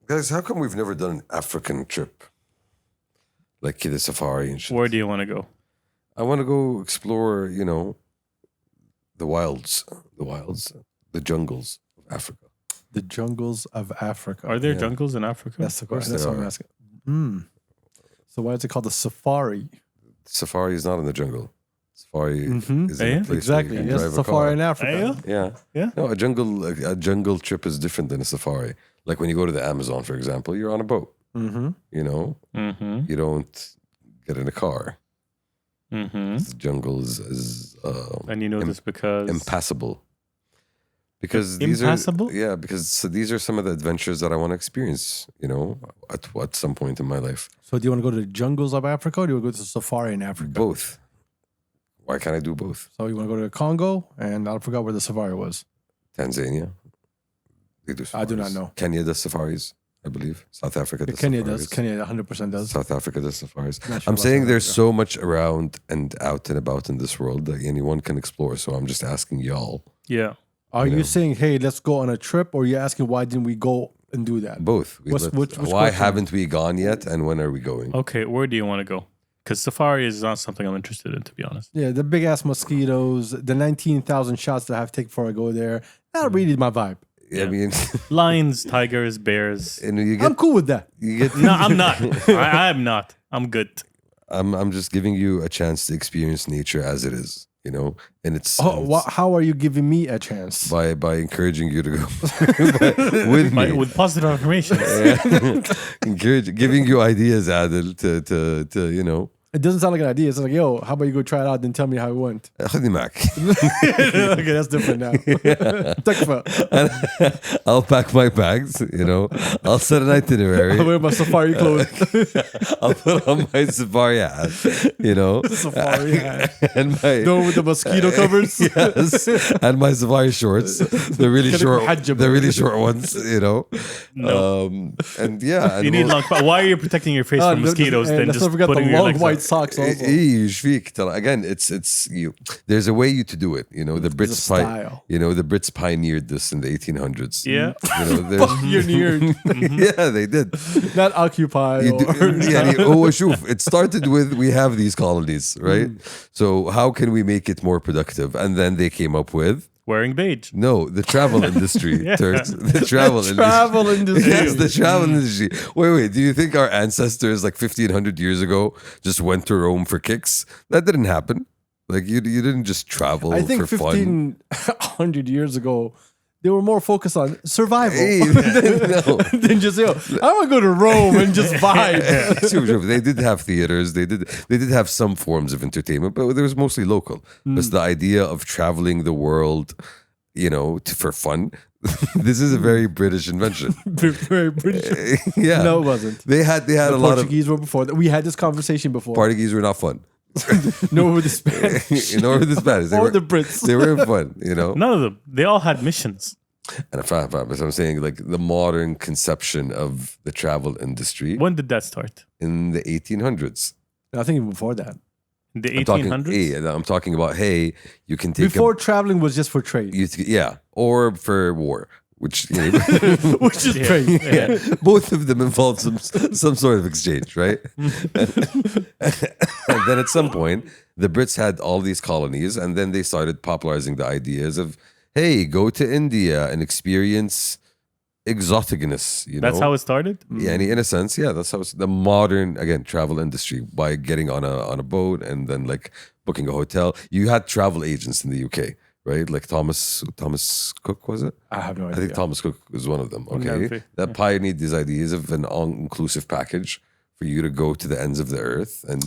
Guys, how come we've never done an African trip? Like the safari and shit. Where do you want to go? I want to go explore, the wilds, the jungles of Africa. The jungles of Africa. Are there jungles in Africa? That's the question. course That's there what I'm are. asking. So why is it called the safari? Safari is not in the jungle. Safari Mhm. is in Yeah, a place Exactly. where you Yes, can drive safari a in car. Africa. Yeah. Yeah. Yeah. No, a jungle trip is different than a safari. Like when you go to the Amazon, for example, you're on a boat. Mm-hmm. Mm-hmm. You don't get in a car. Mm-hmm. The jungle is And you know this because impassable. Because Impassable? because these are some of the adventures that I want to experience, at some point in my life. So do you want to go to the jungles of Africa or do you want to go to the safari in Africa? Both. Why can't I do both? So you want to go to the Congo and I forgot where the safari was. Tanzania. They do I do not safaris. know. Kenya does safaris, I believe. South Africa does Kenya safaris. does. Kenya 100% does. South Africa does safaris. Not sure I'm about saying South there's Africa. so much around and out and about in this world that anyone can explore. So I'm just asking y'all. yeah. Are you you know. saying, hey, let's go on a trip, or are you asking why didn't we go and do that? Both. Which Why question? haven't we gone yet and when are we going? Okay, where do you want to go? Because safari is not something I'm interested in, to be honest. Yeah, the big ass mosquitoes, the 19,000 shots that I have to take before I go there. That really is my vibe. I mean, Lions, tigers, bears. and you I'm get, cool with that. you get. No, I'm not. I'm not. I'm good. I'm just giving you a chance to experience nature as it is, and it's How are you giving me a chance? by encouraging you to go with me. With positive affirmations. Giving you ideas, Adil, to It doesn't sound like an idea. It's like, yo, how about you go try it out and tell me how it went? خذني معك. Okay, that's different now. Takfa. I'll pack my bags, I'll set an I itinerary. wear my safari clothes. I'll put on my safari hat, Safari hat. and my The one with the mosquito covers. yes, and my safari shorts, the really Get a short, hajjab. the really short ones, No. and yeah, and You need long. Why are you protecting your face from mosquitoes? Then Let's just not forget the putting your long legs white out? socks also. إيش فيك ترى. Again, it's you. There's a way you to do it. The There's a Brits style. the Brits pioneered this in the 1800s. Yeah. Pioneered. Yeah, they did. Not occupy. You do, or- يعني هو شوف, it started with we have these colonies, right? So how can we make it more productive? And then they came up with Wearing beige. the travel industry. Turks, the travel industry. Travel industry. Yes, the travel industry. Wait. Do you think our ancestors, like 1,500 years ago, just went to Rome for kicks? That didn't happen. Like you didn't just travel I think for fun. 1,500 years ago, they were more focused on survival Hey, no. than just, yo, I want to go to Rome and just vibe. Sure. They did have theaters. They did have some forms of entertainment, but it was mostly local. But the idea of traveling the world, for fun, this is a very British invention. Very British. Yeah. No, it wasn't. They had The a lot of Portuguese were before that. We had this conversation before. Portuguese were not fun. No, with the Spanish. Or the Spanish. Or the Brits. They were fun, None of them. They all had missions. And but I'm saying like the modern conception of the travel industry When did that start? in the 1800s. I think even before that. In the I'm talking, 1800s? I'm talking about, hey, you can take Before traveling was just for trade. or for war, which Which is trade. yeah, both of them involve some sort of exchange, right? And then at some point, the Brits had all these colonies, and then they started popularizing the ideas of, hey, go to India and experience exoticness. That's how it started? Yeah, and in a sense, that's how it's the modern travel industry by getting on a boat and then like booking a hotel. You had travel agents in the UK, right? Like Thomas Cook, was it? I have no I idea. think Thomas Cook was one of them. Okay, Okay. that pioneered these ideas of an all-inclusive package for you to go to the ends of the earth, and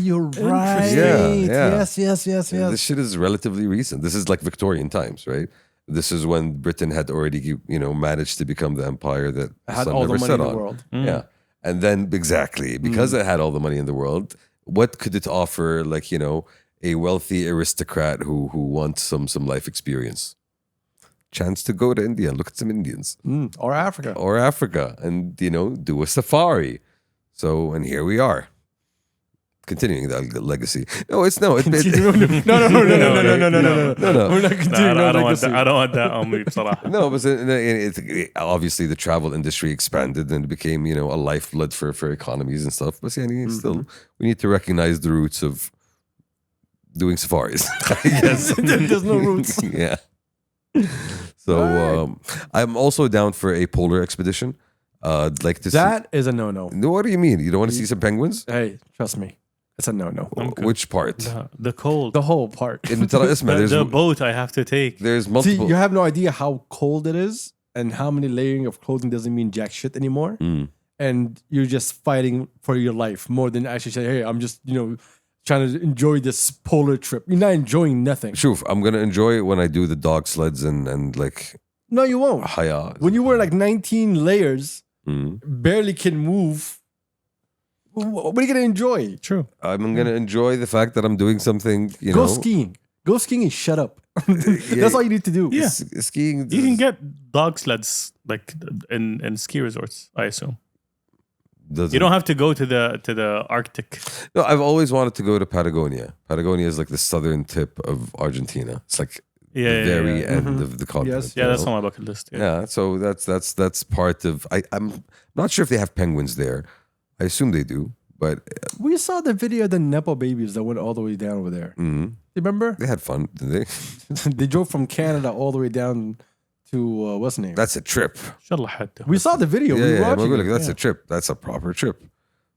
You're right. Yeah. Yes. this shit is relatively recent. This is like Victorian times, right? This is when Britain had already, managed to become the empire that the Had sun all the never money set in the on. world. Yeah, and then exactly because it had all the money in the world, what could it offer? Like a wealthy aristocrat who wants some life experience. Chance to go to India and look at some Indians Or Africa. and do a safari. So and here we are. continuing that legacy. No, it's no. No. We're not No, continuing. I don't want that. I don't want that on me, بصراحة. No, but obviously the travel industry expanded and it became, a lifeblood for economies and stuff. But still, we need to recognize the roots of doing safaris. I guess There's no roots. yeah. So I'm also down for a polar expedition. I'd like to That is a no-no. see. What do you mean? You don't want to see some penguins? Hey, trust me. It's a no-no. Okay. Which part? The cold. The whole part. In Isma, The boat I have to take. there's See, multiple. you have no idea how cold it is and how many layering of clothing doesn't mean jack shit anymore. Mm. And you're just fighting for your life more than actually saying, hey, I'm just, trying to enjoy this polar trip. You're not enjoying nothing. Shoof, I'm gonna enjoy it when I do the dog sleds and like No, you won't. haya. When you wear like 19 layers, Mm. barely can move, what are you going to enjoy? True. I'm gonna enjoy the fact that I'm doing something. Go skiing. Go skiing and shut up. That's all you need to do. Yeah. Skiing. You can get dog sleds like in ski resorts, I assume. doesn't- You don't have to go to the Arctic. No, I've always wanted to go to Patagonia. Patagonia is like the southern tip of Argentina. It's like Yeah, the yeah, very yeah. end of the continent. Yes. Yeah, you that's know? on my bucket list. Yeah. Yeah, so that's part of. I'm not sure if they have penguins there. I assume they do, but We saw the video of the Nepo babies that went all the way down over there. You remember? they had fun, did they? They drove from Canada all the way down to, what's the name? That's a trip. إن شاء الله حتى. We saw the video. Yeah, We were yeah, watching look, it. that's a trip. That's a proper trip.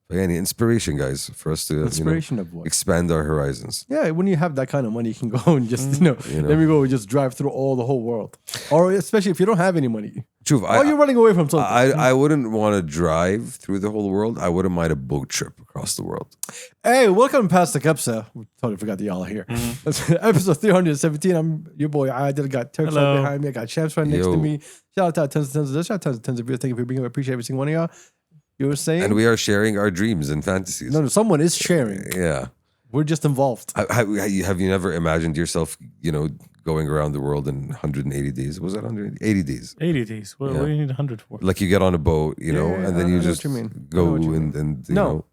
But any inspiration, guys, for us to Inspiration of what? expand our horizons. Yeah, when you have that kind of money, you can go and just, let me go and just drive through the whole world. Or especially if you don't have any money. Truth, Or you're running away from something. I wouldn't want to drive through the whole world. I wouldn't mind a boat trip across the world. Hey, welcome past the Kapsa. We totally forgot that y'all are here. That's episode 317. I'm your boy Adil. Got Turks right Hello. behind me. I got Champs right next Yo. to me. Shout out to tons and tons of this. Shout out to tons of viewers. Thank you for being here. I appreciate every single one of y'all. You were saying? And we are sharing our dreams and fantasies. No, someone is sharing. Yeah. We're just involved. Have you never imagined yourself, going around the world in 180 days? Was that 180 days? 80 days. What do you need 100 for? Like you get on a boat, Yeah, and then I you know just what you mean. I know go what you mean. and No.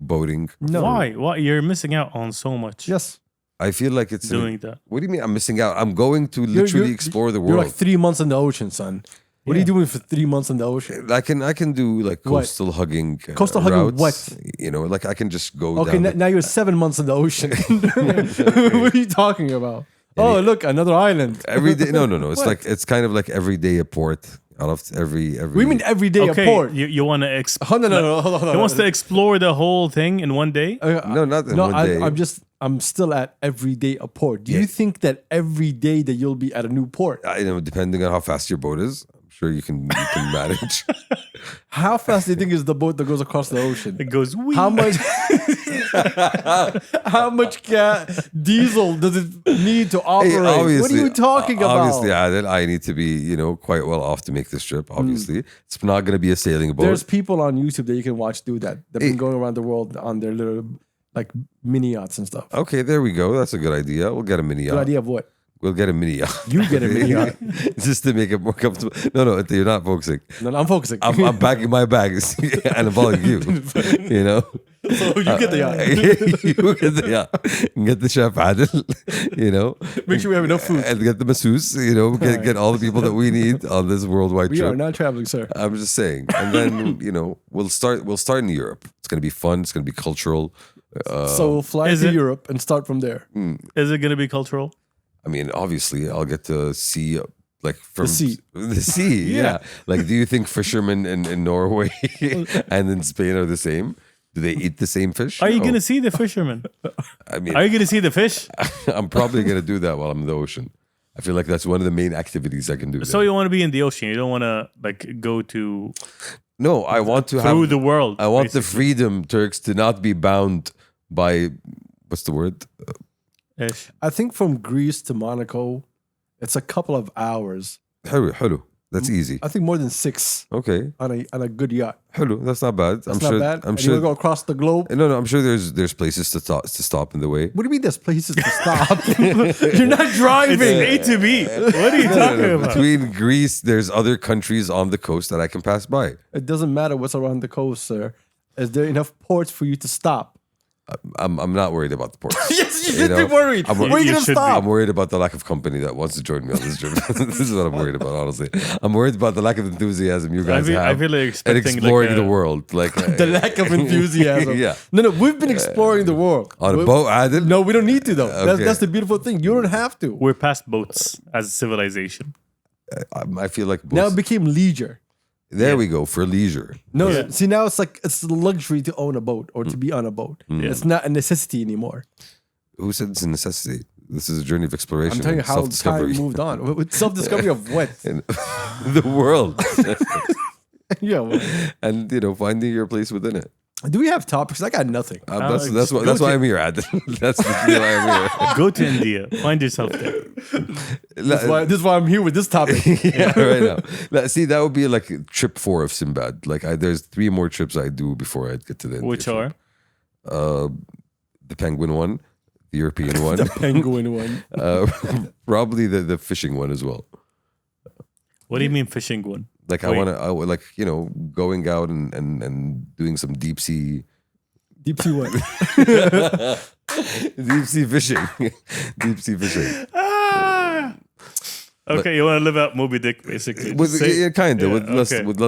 boating. No. Why? Why? You're missing out on so much Yes. I feel like it's doing that. What do you mean I'm missing out? I'm going to literally explore the You're world. like 3 months in the ocean, son. What are you doing for 3 months in the ocean? I can do like What? coastal hugging. Coastal hugging routes. what? Like I can just go Okay, down. now you're 7 months in the ocean. What are you talking about? Oh, look, another island. Every day. No. It's What? like it's kind of like every day a port out of every. We mean every day Okay, a port. you want to Oh, no, hold on. He wants to explore the whole thing in one day. No, not in one day. I'm still at every day a port. Do you think that every day that you'll be at a new port? Depending on how fast your boat is, I'm sure you can manage. How fast do you think is the boat that goes across the ocean? It goes wee. How much? How much diesel does it need to operate? What are you talking about? Obviously, Adil, I need to be, quite well off to make this trip. Obviously, it's not going to be a sailing boat. There's people on YouTube that you can watch do that. They've been going around the world on their little like mini yachts and stuff. Okay, there we go. That's a good idea. We'll get a mini yacht. Good idea of what? We'll get a mini yacht. You get a mini yacht. Just to make it more comfortable. No, you're not focusing. No, I'm focusing. I'm packing my bags and involving you. So you get the yacht. You get the yacht. Get the chef Adil, Make sure we have enough food. and get the masseuse, get all the people that we need on this worldwide We trip. are not traveling, sir. I'm just saying. And then, we'll start in Europe. It's going to be fun. It's going to be cultural. So we'll fly is to it- Europe and start from there. Is it going to be cultural? I mean, obviously, I'll get to see like from The sea. yeah. Like, do you think fishermen in Norway and in Spain are the same? Do they eat the same fish? Are you No. going to see the fishermen? I mean, Are you going to see the fish? I'm probably going to do that while I'm in the ocean. I feel like that's one of the main activities I can do. So there. you want to be in the ocean. You don't want to like go to No, I want to through have the world. I want the basically. freedom, Turks, to not be bound by what's the word? Ish. I think from Greece to Monaco, it's a couple of hours. Hello. That's easy. I think more than 6 Okay. on a good yacht. Hello. That's not bad. That's not bad. I'm And sure. you go across the globe. No, I'm sure there's places to stop in the way. What do you mean there's places to stop? You're not driving. It's A to B. What are you talking about? Between Greece, there's other countries on the coast that I can pass by. It doesn't matter what's around the coast, sir. Is there enough ports for you to stop? I'm not worried about the ports. Yes, you should be worried. I'm Where are you you gonna should be. stop? I'm worried about the lack of company that wants to join me on this trip. This is what I'm worried about, honestly. I'm worried about the lack of enthusiasm you guys I have feel like and expecting exploring like the world. Like The lack of enthusiasm. Yeah. No, we've been exploring the world. On a boat, Adil. No, we don't need to though. Okay. That's the beautiful thing. You don't have to. We're past boats as a civilization. I feel like Now boats- it became leisure. there we go for leisure. No, Yeah. see now it's like it's a luxury to own a boat or to be on a boat. It's not a necessity anymore. Who said it's a necessity? This is a journey of exploration. I'm telling you and how self-discovery. time moved on. With self-discovery of what? in the world, Yeah. Well, and finding your place within it. do we have topics? I got nothing. That's why I'm here, Adil. That's why I'm here. Go to India. Find yourself there. This is why I'm here with this topic. Yeah, right now. See, that would be like trip 4 of Sinbad. Like, there's 3 more trips I do before I get to the India Which trip. are? The penguin one, the European one, The penguin one. probably the fishing one as well. What do you mean fishing one? Like Wait. I would like going out and doing some deep sea Deep sea one. deep sea fishing, deep sea fishing. Ah! Okay, you want to live out Moby Dick, basically. With Just say- kind of yeah, with less okay. with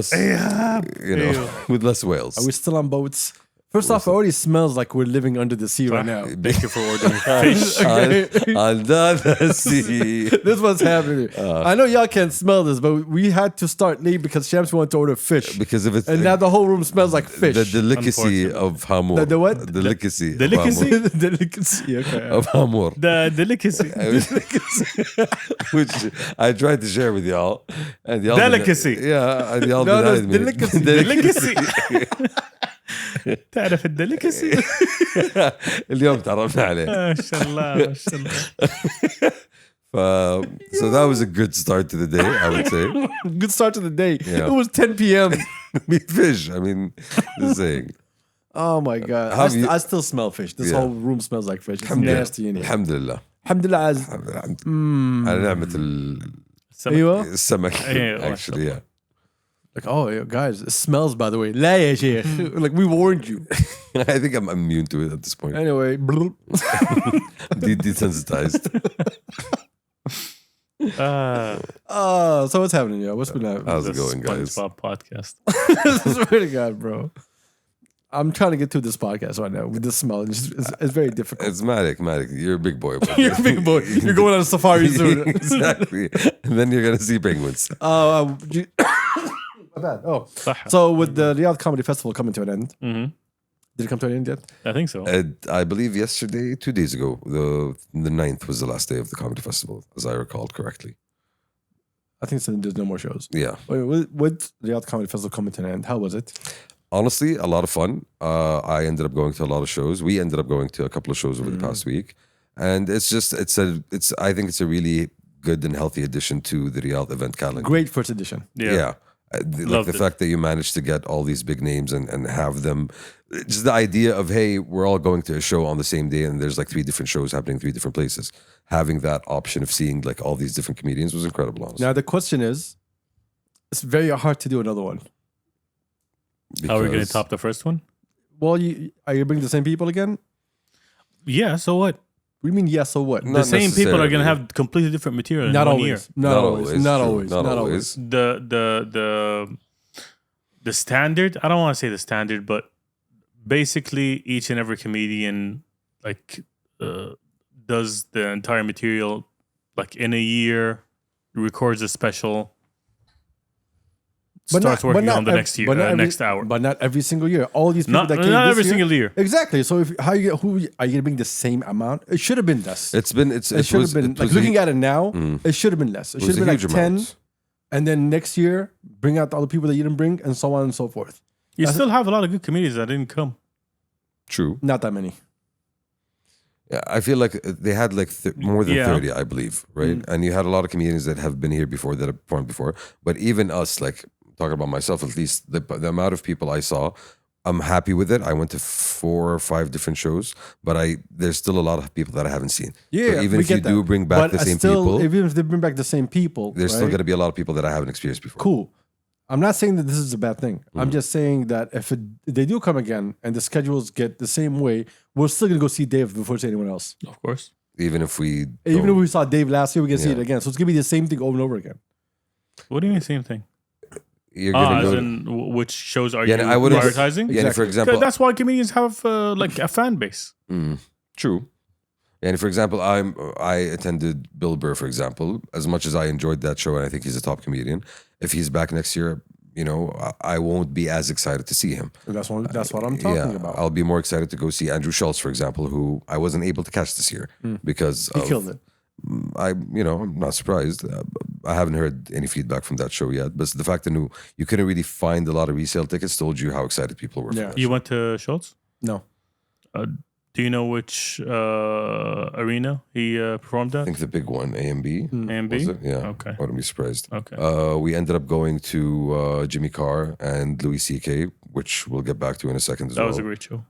with less whales. Are we still on boats? First off, it already smells like we're living under the sea right now. Thank you for ordering fish. Okay. Under the sea. This what's happening. I know y'all can't smell this, but we had to start late because Shams wanted to order fish. Because of it, And now the whole room smells like fish. the delicacy Unfortunately. of Hamur. The what? Delicacy. Delicacy? The delicacy. Okay. Of Hamur. The delicacy. Which I tried to share with y'all. And y'all Delicacy. Yeah, and y'all No, no, denied me. delicacy. Delicacy. تعرف الدليكسي؟ اليوم تعرفنا عليه. ما شاء الله ما شاء الله. So that was a good start to the day, I would say. Good start to the day. Yeah. It was 10 p.m. Meat fish. I mean, just saying. Oh my God. Have you- I still smell fish. This Yeah. whole room smells like fish. It's Alhamdulillah. nasty in here. Alhamdulillah. Alhamdulillah. على نعمة أيوة. السمك. أيوة، ما Actually, yeah. Like, oh, yeah, guys, it smells, by the way. لا يا شيخ. Like, we warned you. I think I'm immune to it at this point. Anyway. Desensitized. So what's happening, yeah? What's been happening? How's it going, guys? SpongeBob podcast. I swear to God, bro. I'm trying to get through this podcast right now with the smell. It's very difficult. It's Matic. You're a big boy. But You're a big boy. You're going on a safari soon. Exactly. And then you're going to see penguins. My bad. Oh. صح. So with the Riyadh Comedy Festival coming to an end, Mhm. did it come to an end yet? I think so. I believe yesterday, 2 days ago, the 9th was the last day of the comedy festival, as I recalled correctly. I think there's no more shows. Yeah. Wait, with Riyadh Comedy Festival coming to an end, how was it? Honestly, a lot of fun. I ended up going to a lot of shows. We ended up going to a couple of shows over the past week, and I think it's a really good and healthy addition to the Riyadh event calendar. Great first edition. Yeah. Like Loved the it. fact that you managed to get all these big names and have them, just the idea of, hey, we're all going to a show on the same day and there's like 3 different shows happening in 3 different places. Having that option of seeing like all these different comedians was incredible, honestly. Now the question is, it's very hard to do another one. How are we going Because- to top the first one? Well, are you bringing the same people again? Yeah, so what? What do you mean, yes, so what? Not The same people are going to necessarily. have completely different material in Not one always. year. Not always. Not true. always. Not Not always. always. The standard, I don't want to say the standard, but basically each and every comedian like does the entire material like in a year, records a special, starts working on the next year, next hour. But not every single year. All these people Not, that came not this every year, single year. Exactly. So how you who are you gonna bring the same amount? It should have been less. It Should have been like looking at it now. It should have been less. It should have been like 10, and then next year bring out the other people that you didn't bring, and so on and so forth. You still have a lot of good comedians that didn't come. True. Not that many. Yeah, I feel like they had like more than Yeah. 30, I believe, right? And you had a lot of comedians that have been here before, that have performed before. But even us, like talking about myself, at least the amount of people I saw, I'm happy with it. I went to 4 or 5 different shows, but there's still a lot of people that I haven't seen. Yeah, So even we if you get do that. bring back But the same still, people, even if they bring back the same people, there's still right? going to be a lot of people that I haven't experienced before. Cool. I'm not saying that this is a bad thing. I'm just saying that if they do come again and the schedules get the same way, we're still gonna go see Dave before see anyone else. Of course. Even if we saw Dave last year, we can see it again. So it's gonna be the same thing over and over again. What do you mean same thing? you're gonna as go in which shows are you I would've- prioritizing? yeah, for example, That's why comedians have like a fan base. True. And for example, I attended Bill Burr, for example. As much as I enjoyed that show, and I think he's a top comedian, if he's back next year, you know, I won't be as excited to see him. That's what I'm talking about. I'll be more excited to go see Andrew Schultz, for example, who I wasn't able to catch this year because He killed it. I'm not surprised. I haven't heard any feedback from that show yet, but the fact that you couldn't really find a lot of resale tickets told you how excited people were. Yeah. For that You show. went to Schultz? No. Do you know which arena he performed I at? think the big one, A&B. A&B? Was it? Yeah. Okay. I wouldn't be surprised. Okay. We ended up going to Jimmy Carr and Louis C.K., which we'll get back to in a second as That well. was a great show.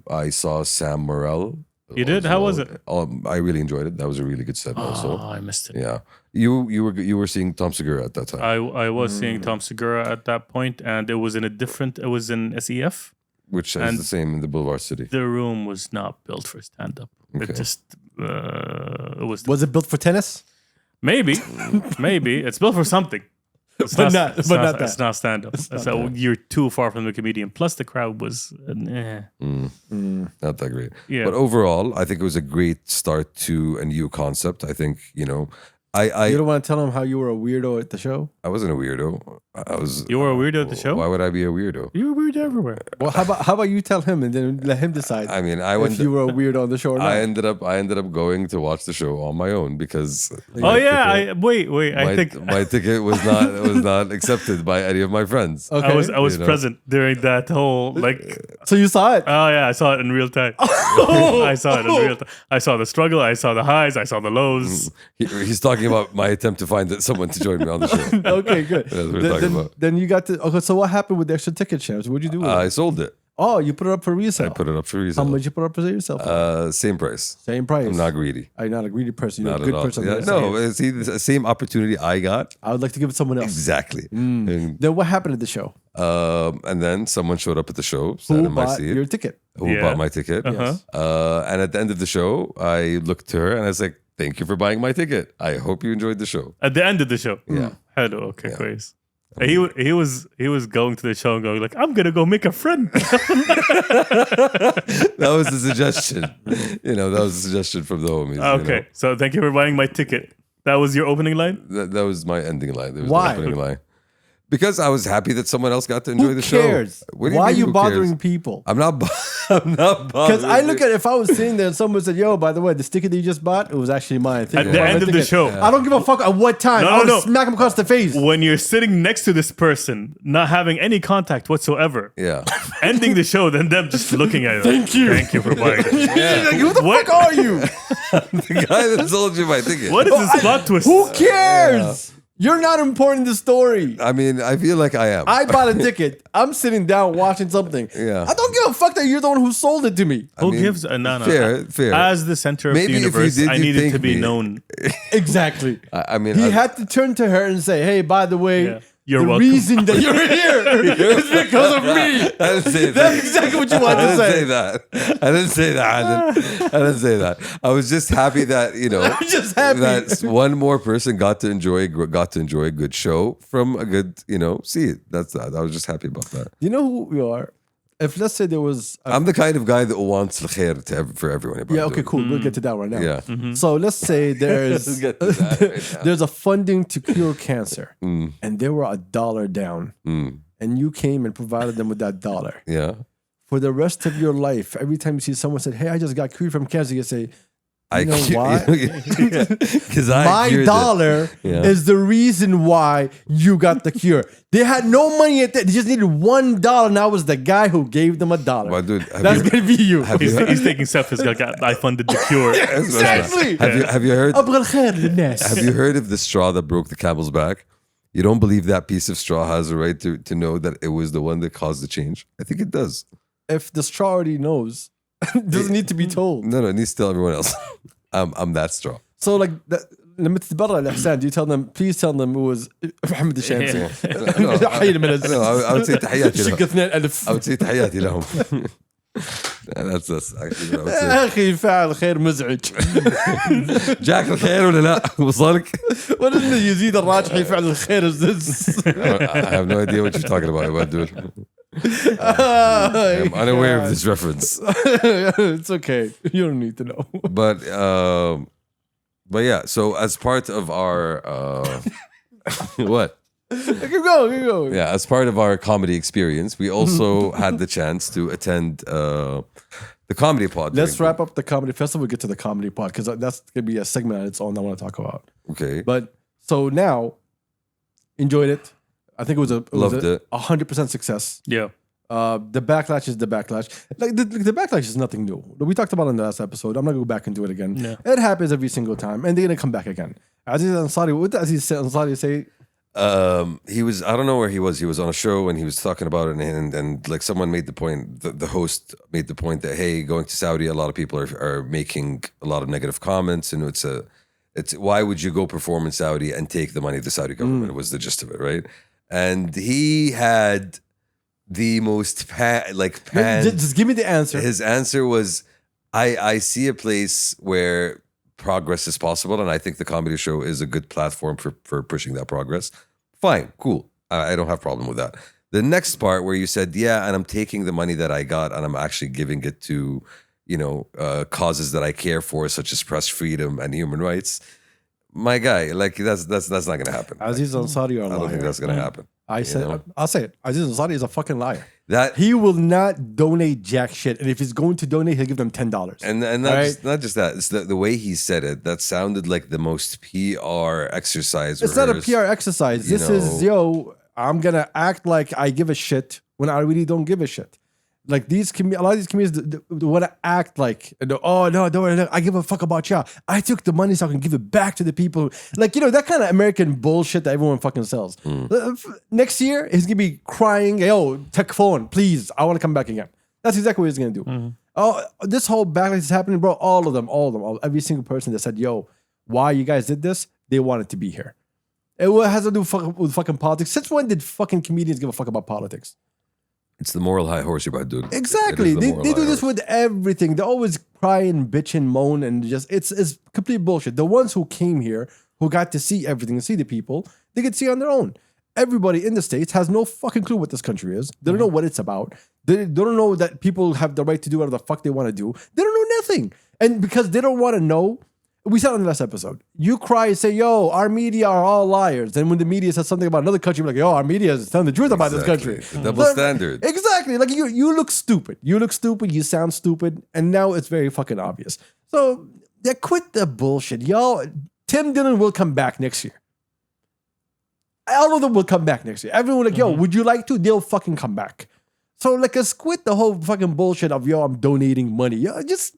I saw Sam Morrell. You did? How was it? I really enjoyed it. That was a really good set also. Oh, I missed it. Yeah. You were seeing Tom Segura at that time. I was seeing Tom Segura at that point, and it was in SEF. Which is and the same in the Boulevard City. The room was not built for stand-up. Okay. It just it was Was it built for tennis? maybe it's built for something. It's But not that. It's not stand-up. So you're too far from the comedian. Plus the crowd was Not that great. Yeah. But overall, I think it was a great start to a new concept. I think, you know, You don't want to tell him how you were a weirdo at the show? I wasn't a weirdo. I was. You were a weirdo at the show? Why would I be a weirdo? You were weird everywhere. Well, how about you tell him and then let him decide I mean, I if went. you were a weirdo on the show or not? I ended up going to watch the show on my own because. Oh yeah, wait. I think my ticket was not accepted by any of my friends. Okay. I was You know? present during that whole like. So you saw it? Oh yeah, I saw it in real time. I saw it in real time. I saw the struggle. I saw the highs. I saw the lows. He's talking about my attempt to find someone to join me on the show. Okay, good. That's what we're talking about. Then you got to. Okay, so what happened with the extra ticket shares? What'd you do with it? I sold it. Oh, you put it up for resale. I put it up for How resale. much you put up for yourself? Same price. Same price. I'm not greedy. I'm not a greedy person. You're Not a good at all. person. Yeah, no, see, the same opportunity I got. I would like to give it to someone else. Exactly. And, Then what happened at the show? and then someone showed up at the show, sat Who in my bought seat. your ticket? Who Yeah. bought my ticket? Uh-huh. And at the end of the show, I looked to her and I was like, "Thank you for buying my ticket. I hope you enjoyed the show." At the end of the show. Yeah. Hello. Okay, great. He was going to the show and going like, I'm gonna go make a friend. That was the suggestion. That was a suggestion from the homies. Okay, so thank you for buying my ticket. That was your opening line. That was my ending line. That was Why? the opening line. Because I was happy that someone else got to enjoy Who the show. cares? What do Why are mean, you who bothering cares? people? I'm not bothering. Because I look at if I was sitting there and someone said, "Yo, by the way, the sticker that you just bought, it was actually mine." At the end of the show. I don't give a fuck at what time. I would smack him across the face. When you're sitting next to this person, not having any contact whatsoever, Yeah. ending the show, then them just looking at you. Thank you for buying. Like, who the What? fuck are you? The guy that sold you my ticket. What is this plot twist? Who cares? You're not important in the story. I mean, I feel like I am. I bought a ticket. I'm sitting down watching something. Yeah. I don't give a fuck that you're the one who sold it to me. Who mean, gives a no? fair. As the center of Maybe the if you universe, did, I you'd needed to thank be me. known. Exactly. I mean, He I, had to turn to her and say, "Hey, by the way, Yeah. You're the welcome." reason that you're here is because of me." I didn't say that. That's exactly what you I wanted to didn't say. say that. I didn't say that. I didn't say that. I was just happy that Just happy. that one more person got to enjoy a good show from a good seat. That's that. I was just happy about that. You know who we are? If let's say there was, I'm the kind of guy that wants the khair for everyone. yeah, okay, cool. We'll get to that right now. Yeah. So let's say there's Let's get to that right now. there's a funding to cure cancer, Mm. and they were $1 down, and you came and provided them with that $1. Yeah. For the rest of your life, every time you see someone said, "Hey, I just got cured from cancer," you say, "You know why? Because My $1 Yeah. is the reason why you got the cure. They had no money at that. They just needed $1, and I was the guy who gave them $1. Well, dude, That's gonna be you. He's taking selfies like I funded the cure. Exactly. Have you heard? أبغى الخير للناس. Have you heard of the straw that broke the camel's back? You don't believe that piece of straw has a right to know that it was the one that caused the change? I think it does. If the straw already knows, it doesn't need to be told. No, it needs to tell everyone else. I'm that straw. So like, لما تتبرع لإحسان, do you tell them, please tell them it was محمد الشامسي. حي من I would say تحياتي لهم. شك 2,000. I would say تحياتي لهم. That's actually what I would say. يا أخي فاعل خير مزعج. جاك الخير ولا لا؟ وصلك؟ ولا إنه يزيد الراجحي فعل الخير I have no idea what you're talking about, dude. I'm unaware of this reference. It's okay. You don't need to know. But yeah, so as part of our what? Keep going. Yeah, as part of our comedy experience, we also had the chance to attend the comedy pod. Let's wrap up the comedy festival. We'll get to the comedy pod because that's gonna be a segment on its own I want to talk about. Okay. But so now, enjoyed it. I think it was Loved it. 100% success. Yeah. The backlash is the backlash. Like the backlash is nothing new. We talked about it in the last episode. I'm not gonna go back and do it again. Yeah. It happens every single time, and they're gonna come back again. Aziz Ansari, what did Aziz Ansari say? He was, I don't know where he was. He was on a show and he was talking about it, and like someone made the point, the host made the point that, hey, going to Saudi, a lot of people are making a lot of negative comments, and it's why would you go perform in Saudi and take the money of the Saudi government? Was the gist of it, right? And he had the most Just give me the answer. His answer was, I see a place where progress is possible, and I think the comedy show is a good platform for pushing that progress. Fine, cool. I don't have a problem with that. The next part where you said, yeah, and I'm taking the money that I got and I'm actually giving it to, causes that I care for, such as press freedom and human rights. My guy, like that's not gonna happen. Aziz Ansari, I don't think that's gonna happen. I'll say it. Aziz Ansari is a fucking liar. That He will not donate jack shit, and if he's going to donate, he'll give them $10. and not just that. It's the way he said it. That sounded like the most PR exercise. It's not a PR exercise. This is, I'm gonna act like I give a shit when I really don't give a shit. Like a lot of these comedians want to act like, oh no, don't worry, I give a fuck about y'all. I took the money so I can give it back to the people. Like, that kind of American bullshit that everyone fucking sells. Next year, he's gonna be crying, yo, tech phone, please, I want to come back again. That's exactly what he's gonna do. Oh, this whole backlash is happening, bro. All of them, every single person that said, yo, why you guys did this, they wanted to be here. It has to do with fucking politics. Since when did fucking comedians give a fuck about politics? It's the moral high horse you're about to do. Exactly. They do this with everything. They always cry and bitch and moan and just it's complete bullshit. The ones who came here, who got to see everything and see the people, they could see on their own. Everybody in the States has no fucking clue what this country is. They don't know what it's about. They don't know that people have the right to do whatever the fuck they want to do. They don't know nothing. And because they don't want to know, we said on the last episode, you cry and say, yo, our media are all liars. Then when the media says something about another country, you're like, yo, our media is telling the truth about this country. The double standard. Exactly. Like you look stupid. You sound stupid. And now it's very fucking obvious. So quit the bullshit. Y'all, Tim Dillon will come back next year. All of them will come back next year. Everyone like, yo, would you like to? They'll fucking come back. So like, let's quit the whole fucking bullshit of, yo, I'm donating money. Yo, just...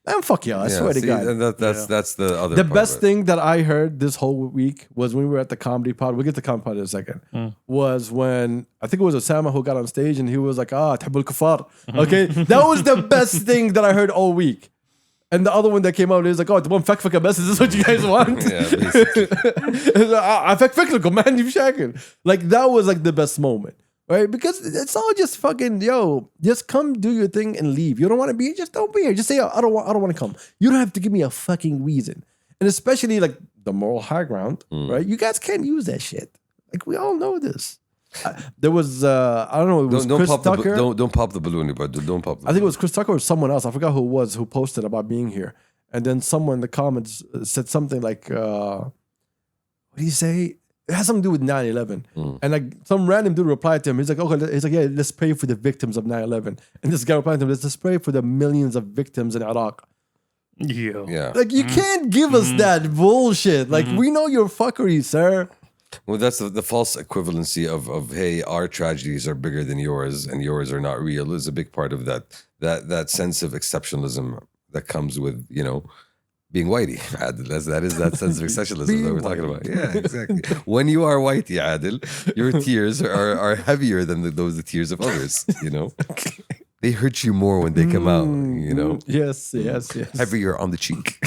Man, fuck y'all, I swear to God. And that's the other The best thing that I heard this whole week was when we were at the comedy pod. We'll get to the comedy pod in a second. Was when, I think it was Osama who got on stage and he was like, تحب الكفار. Okay? That was the best thing that I heard all week. And the other one that came out, he was like, the one فكفك best, is this what you guys want? Yeah, basically. أفكفك لكم, man, you shaking. Like, that was like the best moment. Right? Because it's all just fucking, yo, just come do your thing and leave. You don't want to be here, just don't be here. Just say, I don't want to come. You don't have to give me a fucking reason. And especially like the moral high ground, right? You guys can't use that shit. Like, we all know this. There was, I don't know, it was Chris Tucker. Don't pop the balloon, but don't pop the I think it was Chris Tucker or someone else. I forgot who it was who posted about being here. And then someone in the comments said something like, what do you say? It has something to do with 9/11. And like some random dude replied to him. He's like, okay, he's like, yeah, let's pray for the victims of 9/11. And this guy replied to him, let's pray for the millions of victims in Iraq. Yeah. Like, you can't give us that bullshit. Like, we know your fuckery, sir. Well, that's the false equivalency of hey, our tragedies are bigger than yours and yours are not real is a big part of that sense of exceptionalism that comes with, being whitey. That is that sense of exceptionalism that we're talking about. Yeah, exactly. When you are whitey, Adil, your tears are heavier than the tears of others, They hurt you more when they come out, Yes. Heavier on the cheek.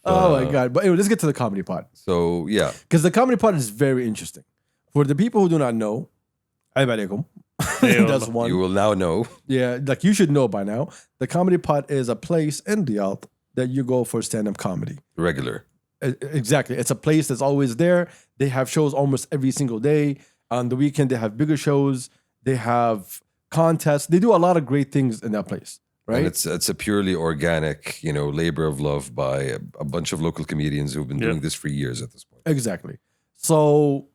Oh my god! But anyway, let's get to the comedy pod So yeah, because the comedy pod is very interesting. For the people who do not know, alaikum. Hey, That's Allah. one. you will now know. Yeah, like you should know by now. The comedy pod is a place in Riyadh that you go for stand-up comedy. Regular. Exactly. It's a place that's always there. They have shows almost every single day. On the weekend, they have bigger shows. They have contests. They do a lot of great things in that place, right? And it's a purely organic, labor of love by a bunch of local comedians who've been doing this for years at this point. Exactly. So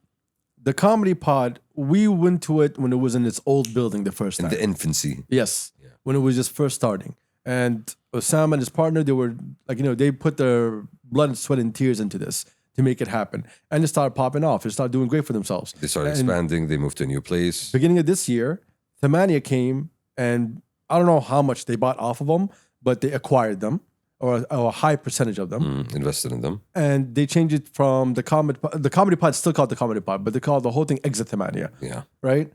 the comedy pod, we went to it when it was in its old building the first In time. the infancy. Yes, when it was just first starting. And Osama and his partner, they were like, they put their blood, sweat, and tears into this to make it happen. And it started popping off. It started doing great for themselves. They started And expanding. They moved to a new place. beginning of this year, Thmanyah came, and I don't know how much they bought off of them, but they acquired them, or a high percentage of them. Invested in them. And they changed it from the comedy pod, still called the comedy pod, but they call the whole thing Exit Thmanyah, Yeah. right?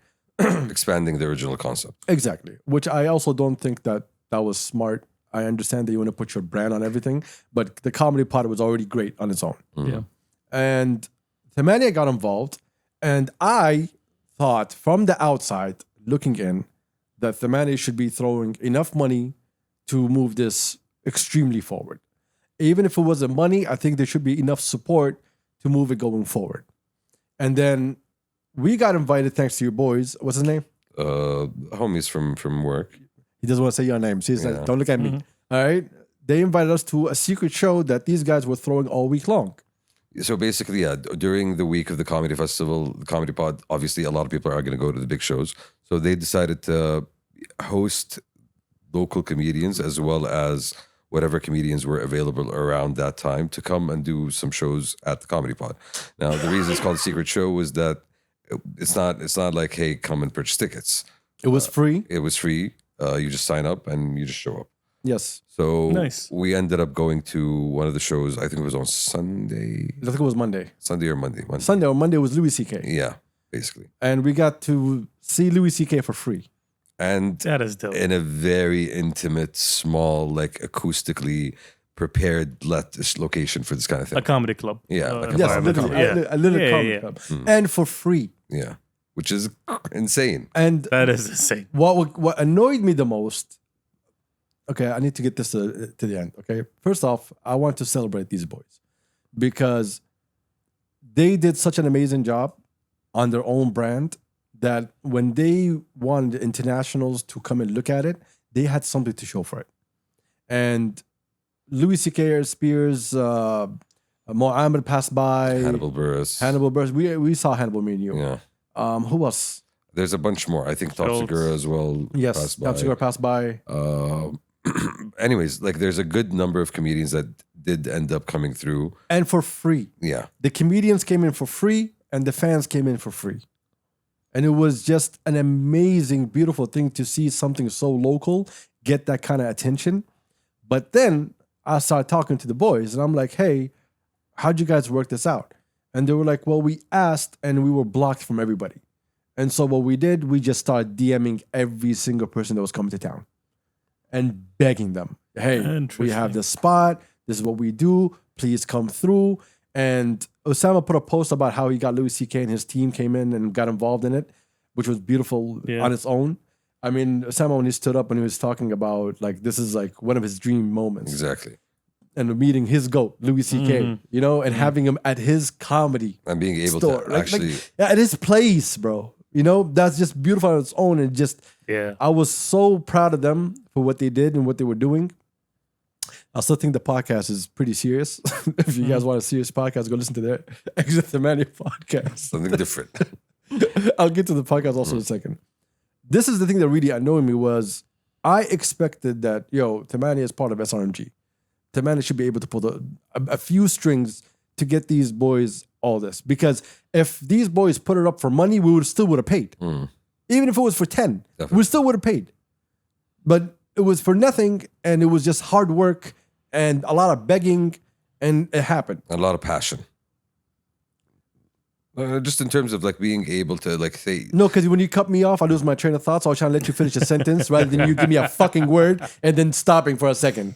Expanding the original concept. Exactly. Which I also don't think that was smart. I understand that you want to put your brand on everything, but the comedy pod was already great on its own. Yeah. And Thmanyah got involved, and I thought from the outside looking in that Thmanyah should be throwing enough money to move this extremely forward. Even if it wasn't money, I think there should be enough support to move it going forward. And then we got invited thanks to your boys. What's his name? Homies from work. He doesn't want to say your name. So he's Yeah. like, don't look at me. All right. They invited us to a secret show that these guys were throwing all week long. So basically, during the week of the comedy festival, the comedy pod, obviously a lot of people are going to go to the big shows. So they decided to host local comedians as well as whatever comedians were available around that time to come and do some shows at the comedy pod. Now, the reason it's called Secret Show was that it's not like, hey, come and purchase tickets. It was free. It was free. You just sign up and you just show up. Yes. So Nice. we ended up going to one of the shows. I think it was on Sunday I think it was Monday. or Monday. Sunday or Monday was Louis C.K. Yeah, basically. And we got to see Louis C.K. for free. And That is dope. in a very intimate, small, like acoustically prepared location for this kind of thing. A comedy club. Yeah, like a Yes, private literally, comedy. a little Yeah, comedy yeah. club. And for free. Yeah, which is insane. And That is insane. what annoyed me the most, okay, I need to get this to the end, okay? First off, I want to celebrate these boys because they did such an amazing job on their own brand that when they wanted internationals to come and look at it, they had something to show for it. And Louis C.K. Spears, Mohammed passed by. Hannibal Buress. We saw Hannibal, me and you. Yeah. Who else? There's a bunch more. I think Top Schultz. Segura as well. Yes, passed Top by. Segura passed by. Anyways, like there's a good number of comedians that did end up coming through. And for free. Yeah. The comedians came in for free and the fans came in for free. And it was just an amazing, beautiful thing to see something so local get that kind of attention. But then I started talking to the boys and I'm like, hey, how'd you guys work this out? And they were like, well, we asked and we were blocked from everybody. And so what we did, we just started DMing every single person that was coming to town and begging them, hey, we Interesting. have this spot. This is what we do. Please come through. And Osama put a post about how he got Louis C.K. and his team came in and got involved in it, which was beautiful Yeah. on its own. I mean, Osama, when he stood up and he was talking about like, this is like one of his dream moments. Exactly. And meeting his GOAT, Louis C.K., you know, and having him at his comedy And being able store. to actually at his place, bro. You know, that's just beautiful on its own. And just, Yeah. I was so proud of them for what they did and what they were doing. I still think the podcast is pretty serious. If you guys want a serious podcast, go listen to their Exit Thmanyah podcast. something different. I'll get to the podcast also in a second. This is the thing that really annoyed me was I expected that, Thmanyah is part of SRMG. Thmanyah should be able to pull a few strings to get these boys all this. Because if these boys put it up for money, we still would have paid. Even if it was for 10, we still would have paid. But it was for nothing, and it was just hard work and a lot of begging, and it happened. A lot of passion. Just in terms of like being able to like say No, because when you cut me off, I lose my train of thought. So I was trying to let you finish a sentence rather than you give me a fucking word and then stopping for a second.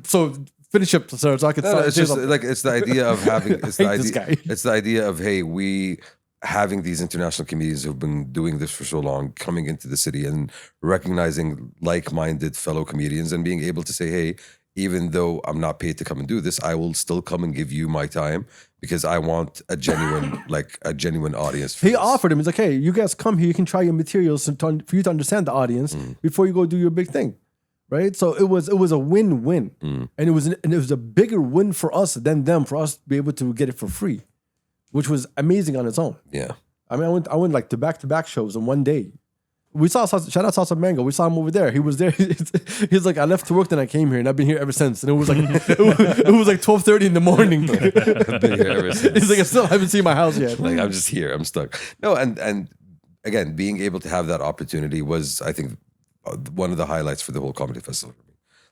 So Finish up, sir, so I can No, start. it's just like it's the idea of having. It's the hate this idea. guy. It's the idea of hey, we having these international comedians who've been doing this for so long, coming into the city and recognizing like-minded fellow comedians and being able to say, hey, even though I'm not paid to come and do this, I will still come and give you my time because I want a genuine, like a genuine audience. For He this. offered him. He's like, hey, you guys come here. You can try your materials for you to understand the audience before you go do your big thing, right? So it was a win-win, and it was a bigger win for us than them for us to be able to get it for free, which was amazing on its own. Yeah. I mean, I went like to back shows in one day. We saw shout out Salsa Mango. We saw him over there. He was there. He's like, I left to work, then I came here, and I've been here ever since. And it was like it was like 12:30 in the morning. I've been here ever since. He's like, I still haven't seen my house yet. Like I'm just here. I'm stuck. No, and again, being able to have that opportunity was, I think, one of the highlights for the whole comedy festival.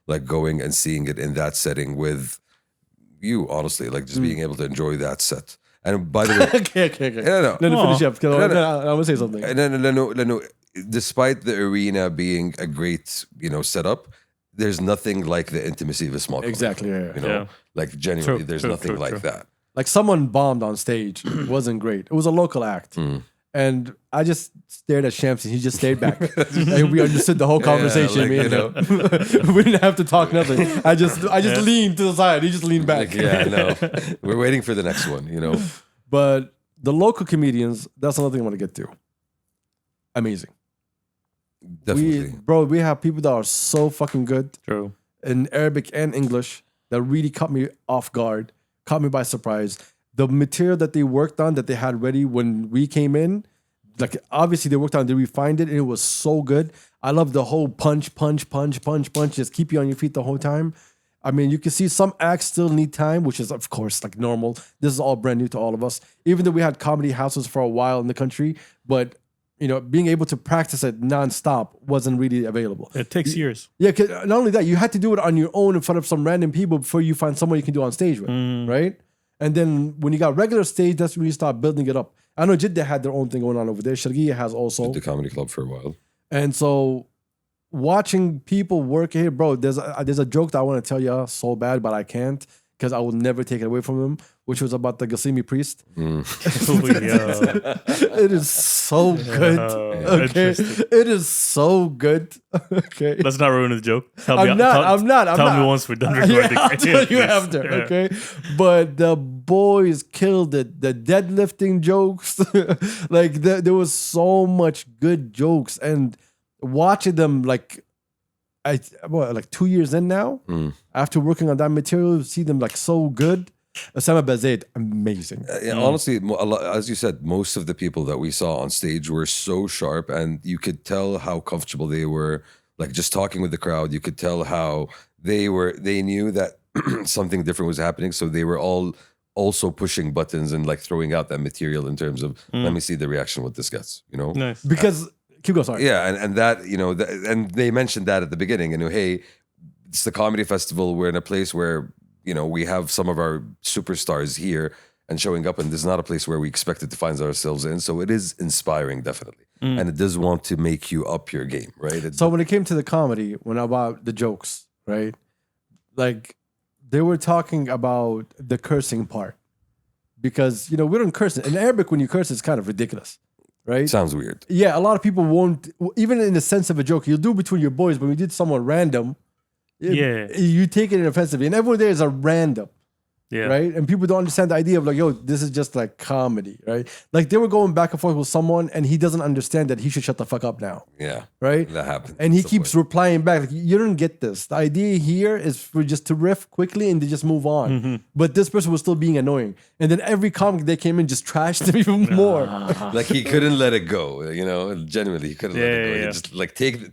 Like going and seeing it in that setting with you, honestly, like just being able to enjoy that set. And by the way, okay. no. Let me finish up. 'Cause No, no. I want to say something. No. Despite the arena being a great, setup, there's nothing like the intimacy of a small club. Exactly. Yeah. You know, Yeah. like genuinely, True, there's true, nothing true, like true. that. Like someone bombed on stage. It wasn't great. It was a local act. And I just stared at Shams and he just stayed back. And we understood the whole conversation. like, me and him. We didn't have to talk nothing. I just leaned to the side. He just leaned back. Like, yeah, no. We're waiting for the next one, But the local comedians, that's another thing I want to get to. Amazing. Definitely. We have people that are so fucking good True. in Arabic and English that really caught me off guard, caught me by surprise. The material that they worked on, that they had ready when we came in, like obviously they worked on, they refined it, and it was so good. I love the whole punch, just keep you on your feet the whole time. I mean, you can see some acts still need time, which is of course like normal. This is all brand new to all of us. Even though we had comedy houses for a while in the country, but being able to practice it nonstop wasn't really available. It takes years. Yeah, 'cause not only that, you had to do it on your own in front of some random people before you find someone you can do on stage with, right? And then when you got regular stage, that's when you start building it up. I know Jeddah had their own thing going on over there. Sharqiya has also. The comedy club for a while. And so watching people work here, bro, there's a joke that I want to tell you so bad, but I can't because I will never take it away from him, which was about the Ghassemi priest. It is so good. Okay. Interesting. It is so good. Okay. Let's not ruin the joke. I'm not. Tell me once we're done recording. I'll tell you after, Yeah. okay? But the boys killed it. The deadlifting jokes, like there was so much good jokes, and watching them like 2 years in now, after working on that material, see them like so good. Osama Bazet, amazing. Honestly, as you said, most of the people that we saw on stage were so sharp, and you could tell how comfortable they were. Like just talking with the crowd, you could tell how they knew that something different was happening. So they were all also pushing buttons and like throwing out that material in terms of let me see the reaction what this gets. Nice. Because keep going, sorry. Yeah, and that and they mentioned that at the beginning. And hey, it's the comedy festival. We're in a place where we have some of our superstars here and showing up, and this is not a place where we expected to find ourselves in. So it is inspiring, definitely, and it does want to make you up your game, right? So when it came to the comedy, about the jokes, right? Like they were talking about the cursing part because we don't curse in Arabic. When you curse, it's kind of ridiculous, right? Sounds weird. Yeah, a lot of people won't, even in the sense of a joke. You'll do between your boys, but when you did someone random, you take it offensively, and everyone there is a random. Yeah. Right. And people don't understand the idea of like, yo, this is just like comedy, right? Like they were going back and forth with someone and he doesn't understand that he should shut the fuck up now. Yeah. Right. That happens. And he That's the keeps replying back. Like, you don't get this. The idea here is for just to riff quickly and to just move on. But this person was still being annoying. And then every comic that came in just trashed him even more. Like he couldn't let it go, genuinely he couldn't let it go. He Yeah. just like take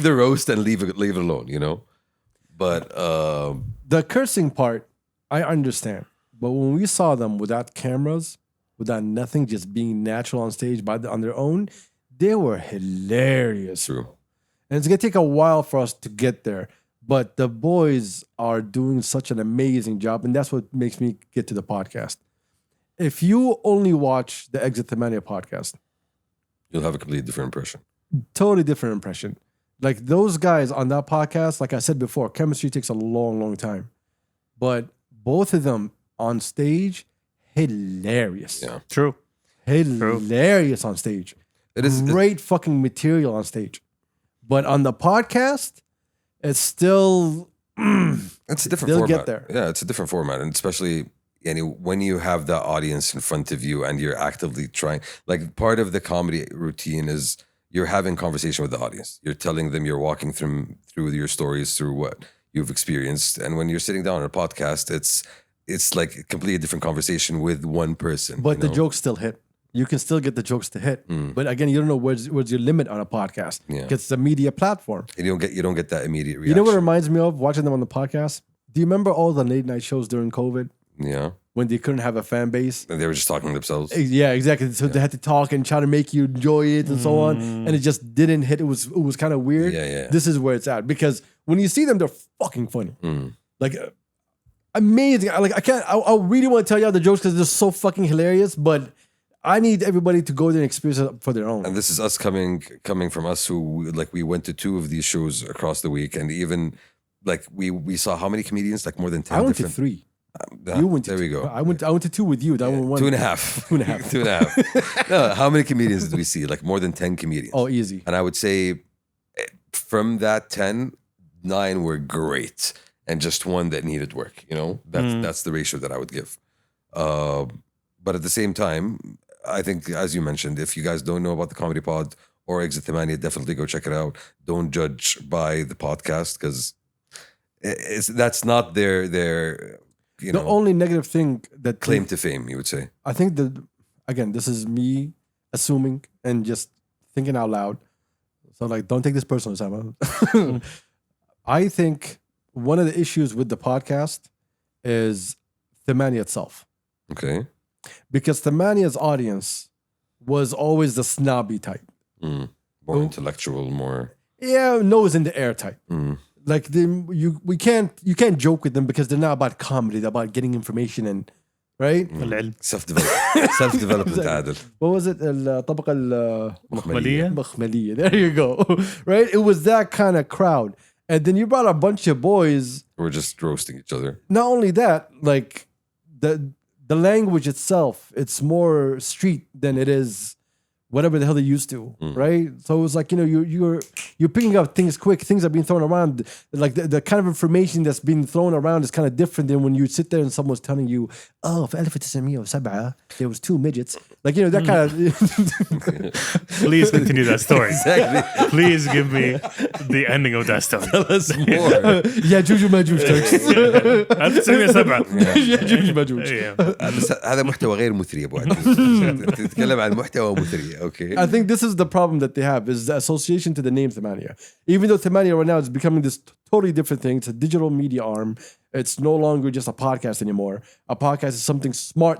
the roast and leave it alone, But The cursing part, I understand. But when we saw them without cameras, without nothing, just being natural on stage on their own, they were hilarious. true. And it's going to take a while for us to get there. But the boys are doing such an amazing job. And that's what makes me get to the podcast. If you only watch the Exit Thmanyah podcast, You'll have a completely different impression. totally different impression. Like those guys on that podcast, like I said before, chemistry takes a long, long time. But both of them on stage, hilarious. Yeah. True. Hilarious on stage. It is Great fucking material on stage. But on the podcast, it's still it's a different they'll format. get there. Yeah, it's a different format, and especially when you have the audience in front of you and you're actively trying. Like part of the comedy routine is you're having conversation with the audience. You're telling them, you're walking through your stories, through what you've experienced, and when you're sitting down on a podcast, it's like a completely different conversation with one person. But the jokes still hit. You can still get the jokes to hit. But again, you don't know where's your limit on a podcast. Yeah. Because it's a media platform. And you don't get that immediate reaction. You know what it reminds me of watching them on the podcast? Do you remember all the late night shows during COVID Yeah, when they couldn't have a fan base? and they were just talking to themselves. Yeah, exactly. So they had to talk and try to make you enjoy it and so on, and it just didn't hit. It was kind of weird. Yeah. This is where it's at because when you see them, they're fucking funny. Like amazing. I really want to tell you all the jokes because they're so fucking hilarious. But I need everybody to go there and experience it for their own. And this is us coming from us who like we went to 2 of these shows across the week, and even like we saw how many comedians? Like more than 10 I went different. to 3. Yeah, You went to there we 2. go. I went to 2 with you. That one won 2.5. 2.5. 2.5. No, how many comedians did we see? Like more than 10 comedians. Oh, easy. And I would say from that 10, 9 were great, and just 1 that needed work. You know, that's the ratio that I would give. But at the same time, I think, as you mentioned, if you guys don't know about the Comedy Pod or Exit Thmanyah, definitely go check it out. Don't judge by the podcast because that's not their you The know only negative thing that claim to fame. You would say. I think that, again, this is me assuming and just thinking out loud. So, like, don't take this personal, Simon. I think one of the issues with the podcast is Thmanyah itself. Okay. Because Thmanyah's audience was always the snobby type. More intellectual, more. Yeah, nose in the air type. Like you can't joke with them because they're not about comedy. They're about getting information and right. Self-development عادل. What was it? الطبقة مخملية. مخملية. There you go. Right? It was that kind of crowd. And then you brought a bunch of boys. We're just roasting each other. Not only that, like the language itself, it's more street than it is whatever the hell they used to, right? So it was like, you know, you're picking up things quick. Things are being thrown around. Like the kind of information that's being thrown around is kind of different than when you sit there and someone's telling you, oh, في 1907 there was 2 midgets. Like, you know, that kind of. Please continue that story. Exactly. Please give me the ending of that story. Tell us more. Yeah, Juju Majuj Turks. 1907. Yeah, Juju Majuj. بس هذا محتوى غير مثري ابو عدنان. تتكلم عن محتوى مثري. Okay. I think this is the problem that they have is the association to the name Thmanyah. Even though Thmanyah right now is becoming this totally different thing. It's a digital media arm. It's no longer just a podcast anymore. A podcast is something small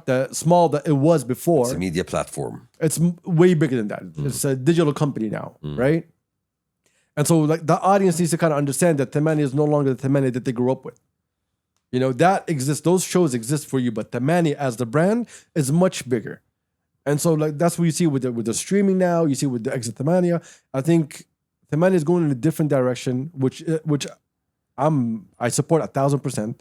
that it was before. It's a media platform. It's way bigger than that. It's a digital company now, right? And so like the audience needs to kind of understand that Thmanyah is no longer the Thmanyah that they grew up with. You know, that exists. Those shows exist for you, but Thmanyah as the brand is much bigger. And so like that's what you see with the streaming now. You see with the Exit Thmanyah. I think Thmanyah is going in a different direction, which I support 1,000%.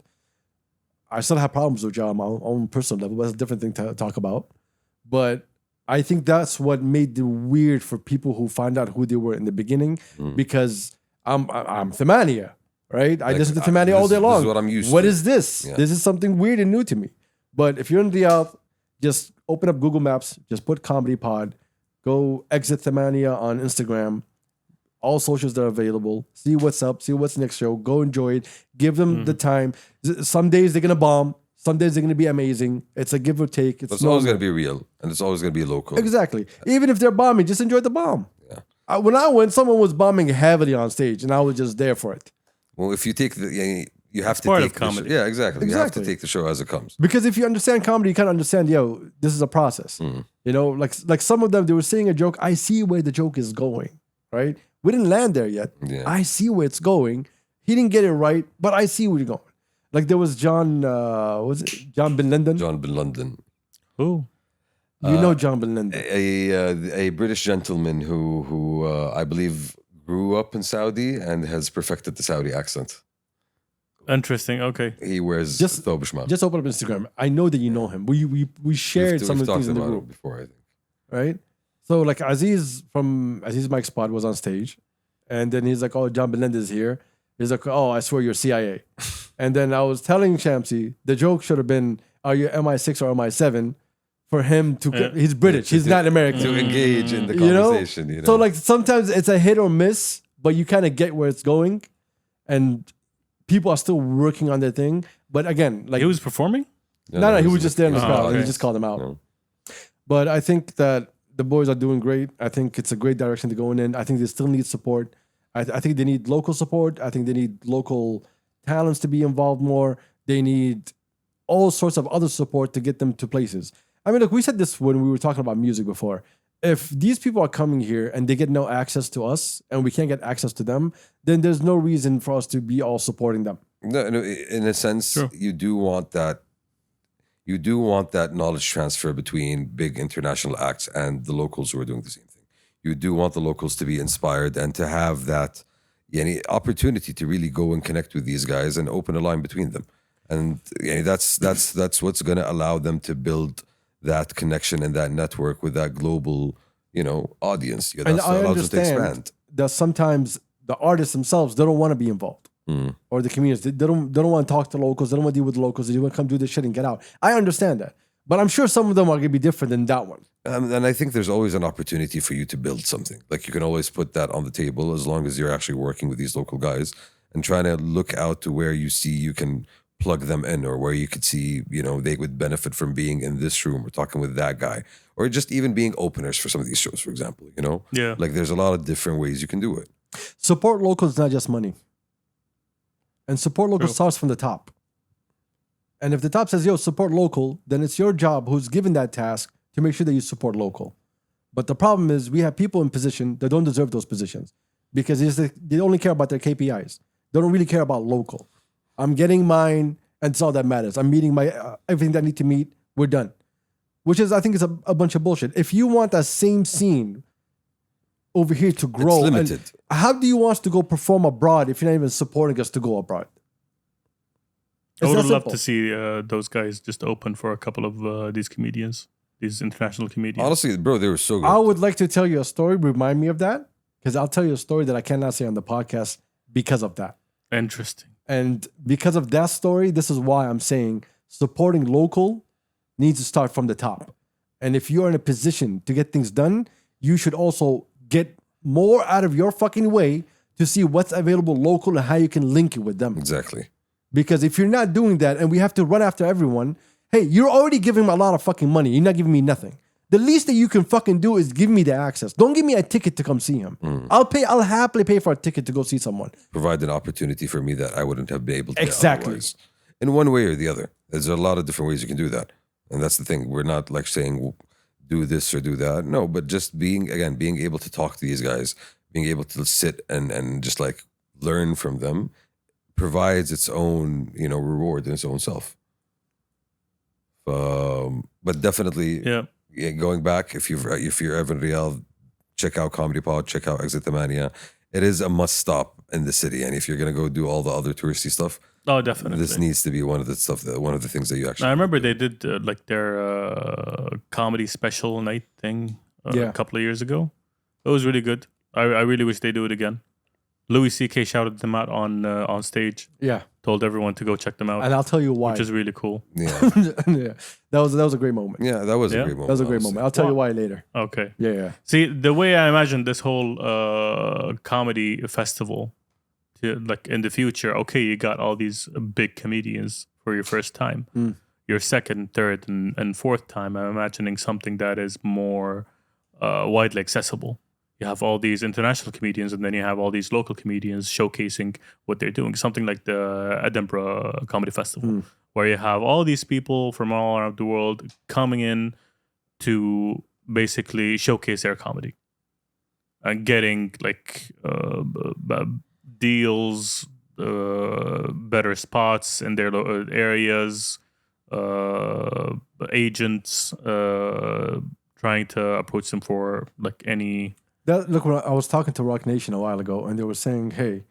I still have problems with y'all on my own personal level, but that's a different thing to talk about. But I think that's what made it weird for people who find out who they were in the beginning, because I'm Thmanyah, right? I listen to Thmanyah all day long. This is what I'm used to. What is this? Yeah. This is something weird and new to me. But if you're in Riyadh, just open up Google Maps, just put Comedy Pod, go Exit Thmanyah on Instagram, all socials that are available, see what's up, see what's next show, go enjoy it, give them the time. Some days they're going to bomb, some days they're going to be amazing. It's a give or take. It's always going to be real, and it's always going to be local. Exactly. Even if they're bombing, just enjoy the bomb. Yeah. When I went, someone was bombing heavily on stage, and I was just there for it. Well, if you take you have to part take of comedy. Yeah, exactly. You have to Exactly. take the show as it comes. Because if you understand comedy, you kind of understand, this is a process. You know, like some of them, they were saying a joke. I see where the joke is going, right? We didn't land there yet. Yeah. I see where it's going. He didn't get it right, but I see where you're going. Like there was John Bin Linden? John Bin London, Who? You know John Bin Linden. a British gentleman who I believe grew up in Saudi and has perfected the Saudi accent. Interesting. Okay. He wears Just- thobe shmal. Just open up Instagram. I know that you know him. We shared some We've of the talked things in the about group, it before, I think. right? So like Aziz from Aziz Mike's Pod was on stage, and then he's like, "Oh, John Belendez is here." He's like, "Oh, I swear you're CIA." And then I was telling Shamsi the joke should have been, "Are you MI6 or MI7?" For him to, he's British, he's not American. To engage in the You know? conversation, you know. So like sometimes it's a hit or miss, but you kind of get where it's going, and people are still working on their thing. But again, like He was performing? no, he was just there in the Oh, crowd. And okay. he just called him out. No. But I think that the boys are doing great. I think it's a great direction to go in. I think they still need support. I think they need local support. I think they need local talents to be involved more. They need all sorts of other support to get them to places. I mean, look, we said this when we were talking about music before. If these people are coming here and they get no access to us and we can't get access to them, then there's no reason for us to be all supporting them. No, in a sense, True. you do want that. You do want that knowledge transfer between big international acts and the locals who are doing the same thing. You do want the locals to be inspired and to have that opportunity to really go and connect with these guys and open a line between them. And that's what's going to allow them to build that connection and that network with that global, audience. Yeah, And that's I what allows them to understand expand. that sometimes the artists themselves, they don't want to be involved. Or the communities. They don't want to talk to locals. They don't want to deal with locals. They want to come do this shit and get out. I understand that. But I'm sure some of them are going to be different than that one. And I think there's always an opportunity for you to build something. Like you can always put that on the table as long as you're actually working with these local guys and trying to look out to where you see you can plug them in, or where you could see, they would benefit from being in this room or talking with that guy, or just even being openers for some of these shows, for example, Yeah. Like there's a lot of different ways you can do it. Support local is not just money. And support local True. starts from the top. And if the top says, yo, support local, then it's your job who's given that task to make sure that you support local. But the problem is we have people in position that don't deserve those positions because they only care about their KPIs. They don't really care about local. I'm getting mine, and it's all that matters. I'm meeting my everything that I need to meet. We're done. Which is, I think, is a bunch of bullshit. If you want that same scene over here to grow, It's limited. and how do you want us to go perform abroad if you're not even supporting us to go abroad? I It's would that have loved simple. to see those guys just open for a couple of these comedians, these international comedians. Honestly, bro, they were so good. I would like to tell you a story. Remind me of that, because I'll tell you a story that I cannot say on the podcast because of that. Interesting. And because of that story, this is why I'm saying supporting local needs to start from the top. And if you're in a position to get things done, you should also get more out of your fucking way to see what's available local and how you can link it with them. Exactly. Because if you're not doing that and we have to run after everyone, hey, you're already giving me a lot of fucking money. You're not giving me nothing. The least that you can fucking do is give me the access. Don't give me a ticket to come see him. I'll happily pay for a ticket to go see someone. Provide an opportunity for me that I wouldn't have been able to get Exactly. otherwise. In one way or the other. There's a lot of different ways you can do that. And that's the thing. We're not like saying, well, do this or do that. No, but just being able to talk to these guys, being able to sit and just like learn from them provides its own, reward in its own self. But definitely, Yeah. going back, if you're ever in Riyadh, check out Comedy Pod, check out Exit Thmanyah. It is a must stop in the city, and if you're gonna go do all the other touristy stuff, Oh, definitely. this needs to be one of the things that you actually. I remember they did like their comedy special night thing Yeah. a couple of years ago. It was really good. I really wish they do it again. Louis C.K. shouted them out on stage. Yeah. Told everyone to go check them out, And I'll tell you why. which is really cool. Yeah, Yeah. That was a great moment. yeah, that was Yeah? a great moment. That was a great honestly. moment. I'll tell you why later. Okay. Yeah. See, the way I imagine this whole comedy festival, like in the future, okay, you got all these big comedians for your first time. Your second, third, and fourth time, I'm imagining something that is more widely accessible. You have all these international comedians, and then you have all these local comedians showcasing what they're doing. Something like the Edinburgh Comedy Festival, where you have all these people from all around the world coming in to basically showcase their comedy and getting like deals, better spots in their areas, agents trying to approach them for like any Look, when I was talking to Rock Nation a while ago, and they were saying, "Hey,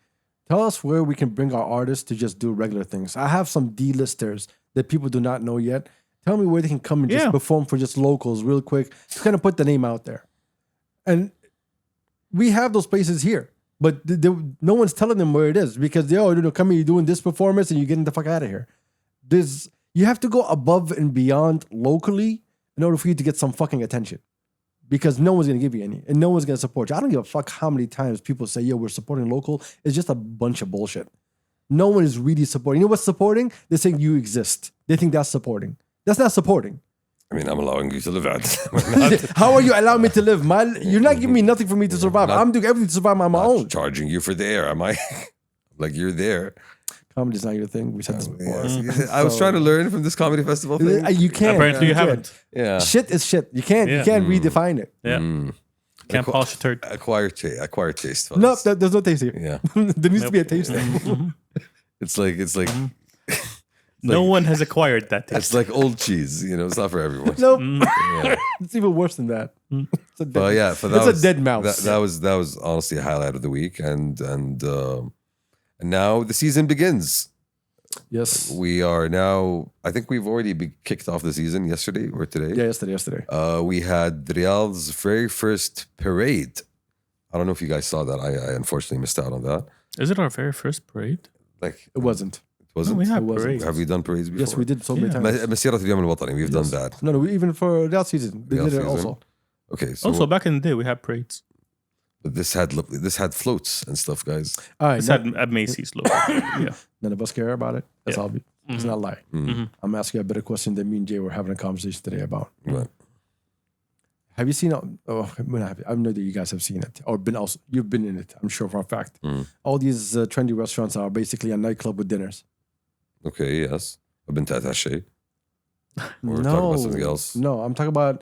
tell us where we can bring our artists to just do regular things." I have some D-listers that people do not know yet. Tell me where they can come and just perform for just locals real quick to kind of put the name out there. And we have those places here, but no one's telling them where it is because come here, you're doing this performance and you're getting the fuck out of here. You have to go above and beyond locally in order for you to get some fucking attention. Because no one's going to give you any, and no one's going to support you. I don't give a fuck how many times people say, we're supporting local. It's just a bunch of bullshit. No one is really supporting. You know what's supporting? They're saying you exist. They think that's supporting. That's not supporting. I mean, I'm allowing you to live out. How are you allowing me to live? You're not giving me nothing for me to survive. I'm doing everything to survive on my own. Charging you for the air. Am I? Like, you're there. Comedy's not your thing. We said this before. I was trying to learn from this comedy festival thing. You can't. Apparently you haven't. Yeah. Shit is shit. You can't redefine it. Yeah. Can't polish a turd. Acquired taste. No, fellas. there's no taste here. Yeah. There needs to be a taste there. It's like No one has acquired that taste. it's like old cheese. It's not for everyone. Nope. Yeah. It's even worse than that. It's a dead, But yeah, it's a dead mouse. That was honestly a highlight of the week, and now the season begins. Yes. We are now. I think we've already kicked off the season yesterday or today. Yeah, yesterday. We had Riyadh's very first parade. I don't know if you guys saw that. I unfortunately missed out on that. Is it our very first parade? Like It wasn't. it wasn't. No, we had It wasn't. parades. Have we done parades before? Yes, we did so many Yeah. times. مسيرة اليوم الوطني. We've done that. No, even for that season, they Riyadh did it season? also. Okay, so Also, back in the day, we had parades. but this had floats and stuff, guys. All right, It's at Macy's. Local. Yeah. none of us care about it. That's Yeah. all. It's not a lie. I'm asking you a better question than me and Jay were having a conversation today about. Right. Have you seen? I know that you guys have seen it or been also. You've been in it. I'm sure for a fact. All these trendy restaurants are basically a nightclub with dinners. Okay. Yes. I've been to Attaché. We're talking about something else. No, I'm talking about.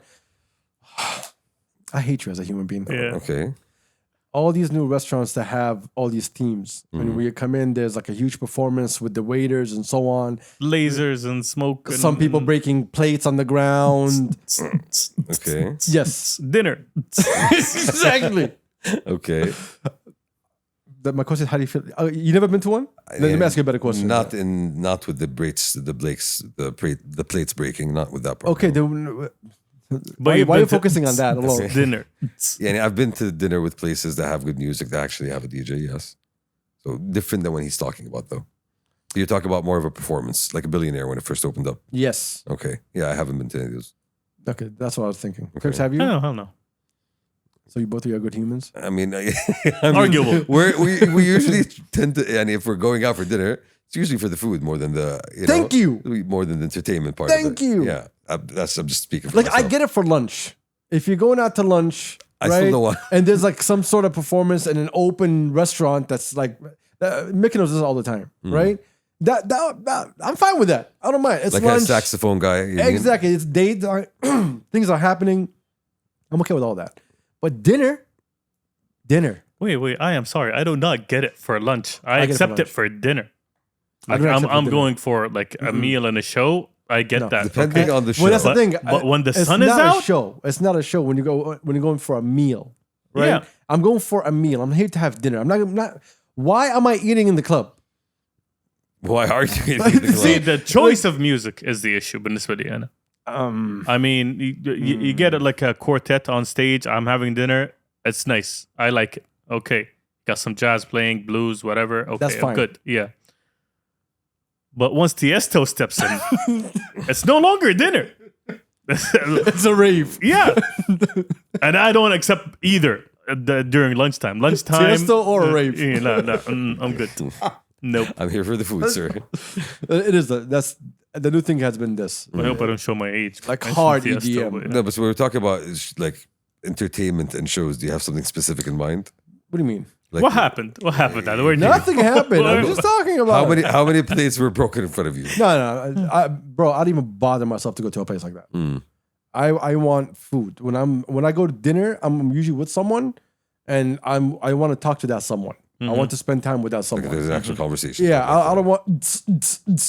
I hate you as a human being. Yeah. Okay. All these new restaurants that have all these themes. When we come in, there's like a huge performance with the waiters and so on. Lasers and smoke. And Some people breaking plates on the ground. Okay. Yes, Dinner. exactly. Okay. My question: how do you feel? You never been to one? Let me ask you a better question. Not with the plates breaking. Not with that part. Okay, no. then But why are you focusing on that alone? Dinner. Yeah, and I've been to dinner with places that have good music that actually have a DJ. Yes. So different than what he's talking about, though. You're talking about more of a performance, like a Billionaire when it first opened up. Yes. Okay. Yeah, I haven't been to any of those. Okay, that's what I was thinking. Okay. Kirks, have you? Hell no. So you both of you are good humans? I mean, Arguable. We usually tend to, and if we're going out for dinner, it's usually for the food more than the Thank you. more than the entertainment part. Thank of it. you. Yeah, I'm just speaking for Like, I myself. get it for lunch. If you're going out to lunch, I right, still don't want. and there's like some sort of performance in an open restaurant that's like, Mickey knows this all the time, right? That I'm fine with that. I don't mind. It's Like lunch. a saxophone guy. you mean? Exactly. It's dates are things are happening. I'm okay with all that. But dinner. Wait. I am sorry. I do not get it for lunch. I get it for accept it lunch. for dinner. I Like, don't accept it for I'm dinner. going for like a meal and a show. I get No. that. Depending on the show. Well, that's the But- thing. but when the It's sun is not out? a show. It's not a show when you're going for a meal, right? Yeah. I'm going for a meal. I'm here to have dinner. I'm not. Why am I eating in the club? Why are you eating the See, club? the choice of music is the issue. بالنسبة لي أنا. I mean, you get it like a quartet on stage. I'm having dinner. It's nice. I like it. Okay. Got some jazz playing, blues, whatever. Okay, That's fine. I'm good. Yeah. But once Tiesto steps in, it's no longer dinner. It's a rave. Yeah. And I don't accept either during lunchtime. Lunchtime. Tiesto or a rave? No, I'm good. Nope. I'm here for the food, sir. It is. That's the new thing has been this. I hope I don't show my age. Like I mentioned hard Tiesto, EDM. but yeah. No, but so what we're talking about is like entertainment and shows. Do you have something specific in mind? What do you mean? Like What happened? What happened? Where did you- Nothing happened. I'm just talking about how many plates were broken in front of you? No, bro. I don't even bother myself to go to a place like that. I want food when I go to dinner. I'm usually with someone, and I want to talk to that someone. I want to spend time with that Like someone. there's an actual conversation. Yeah, I don't want.